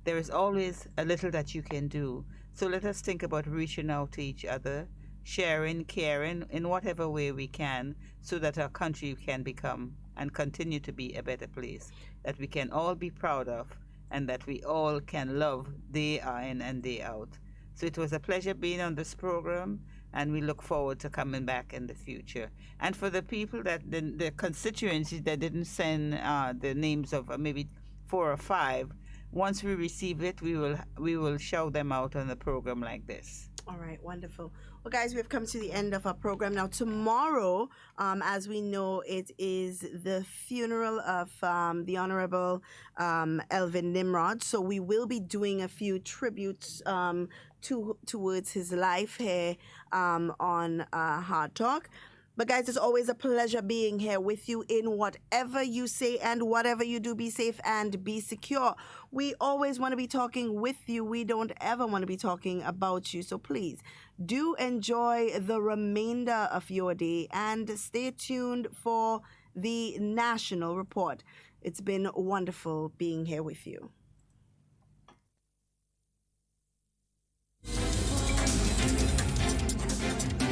there is always a little that you can do. So let us think about reaching out to each other, sharing, caring in whatever way we can, so that our country can become and continue to be a better place that we can all be proud of, and that we all can love day in and day out. So it was a pleasure being on this program, and we look forward to coming back in the future. And for the people the constituencies that didn't send the names of maybe 4 or 5, once we receive it, we will shout them out on the program like this. All right, wonderful. Well, guys, we've come to the end of our program. Now, tomorrow, as we know, it is the funeral of the Honorable Elvin Nimrod. So we will be doing a few tributes towards his life here on Hard Talk. But guys, it's always a pleasure being here with you in whatever you say and whatever you do. Be safe and be secure. We always want to be talking with you. We don't ever want to be talking about you. So please do enjoy the remainder of your day and stay tuned for the national report. It's been wonderful being here with you.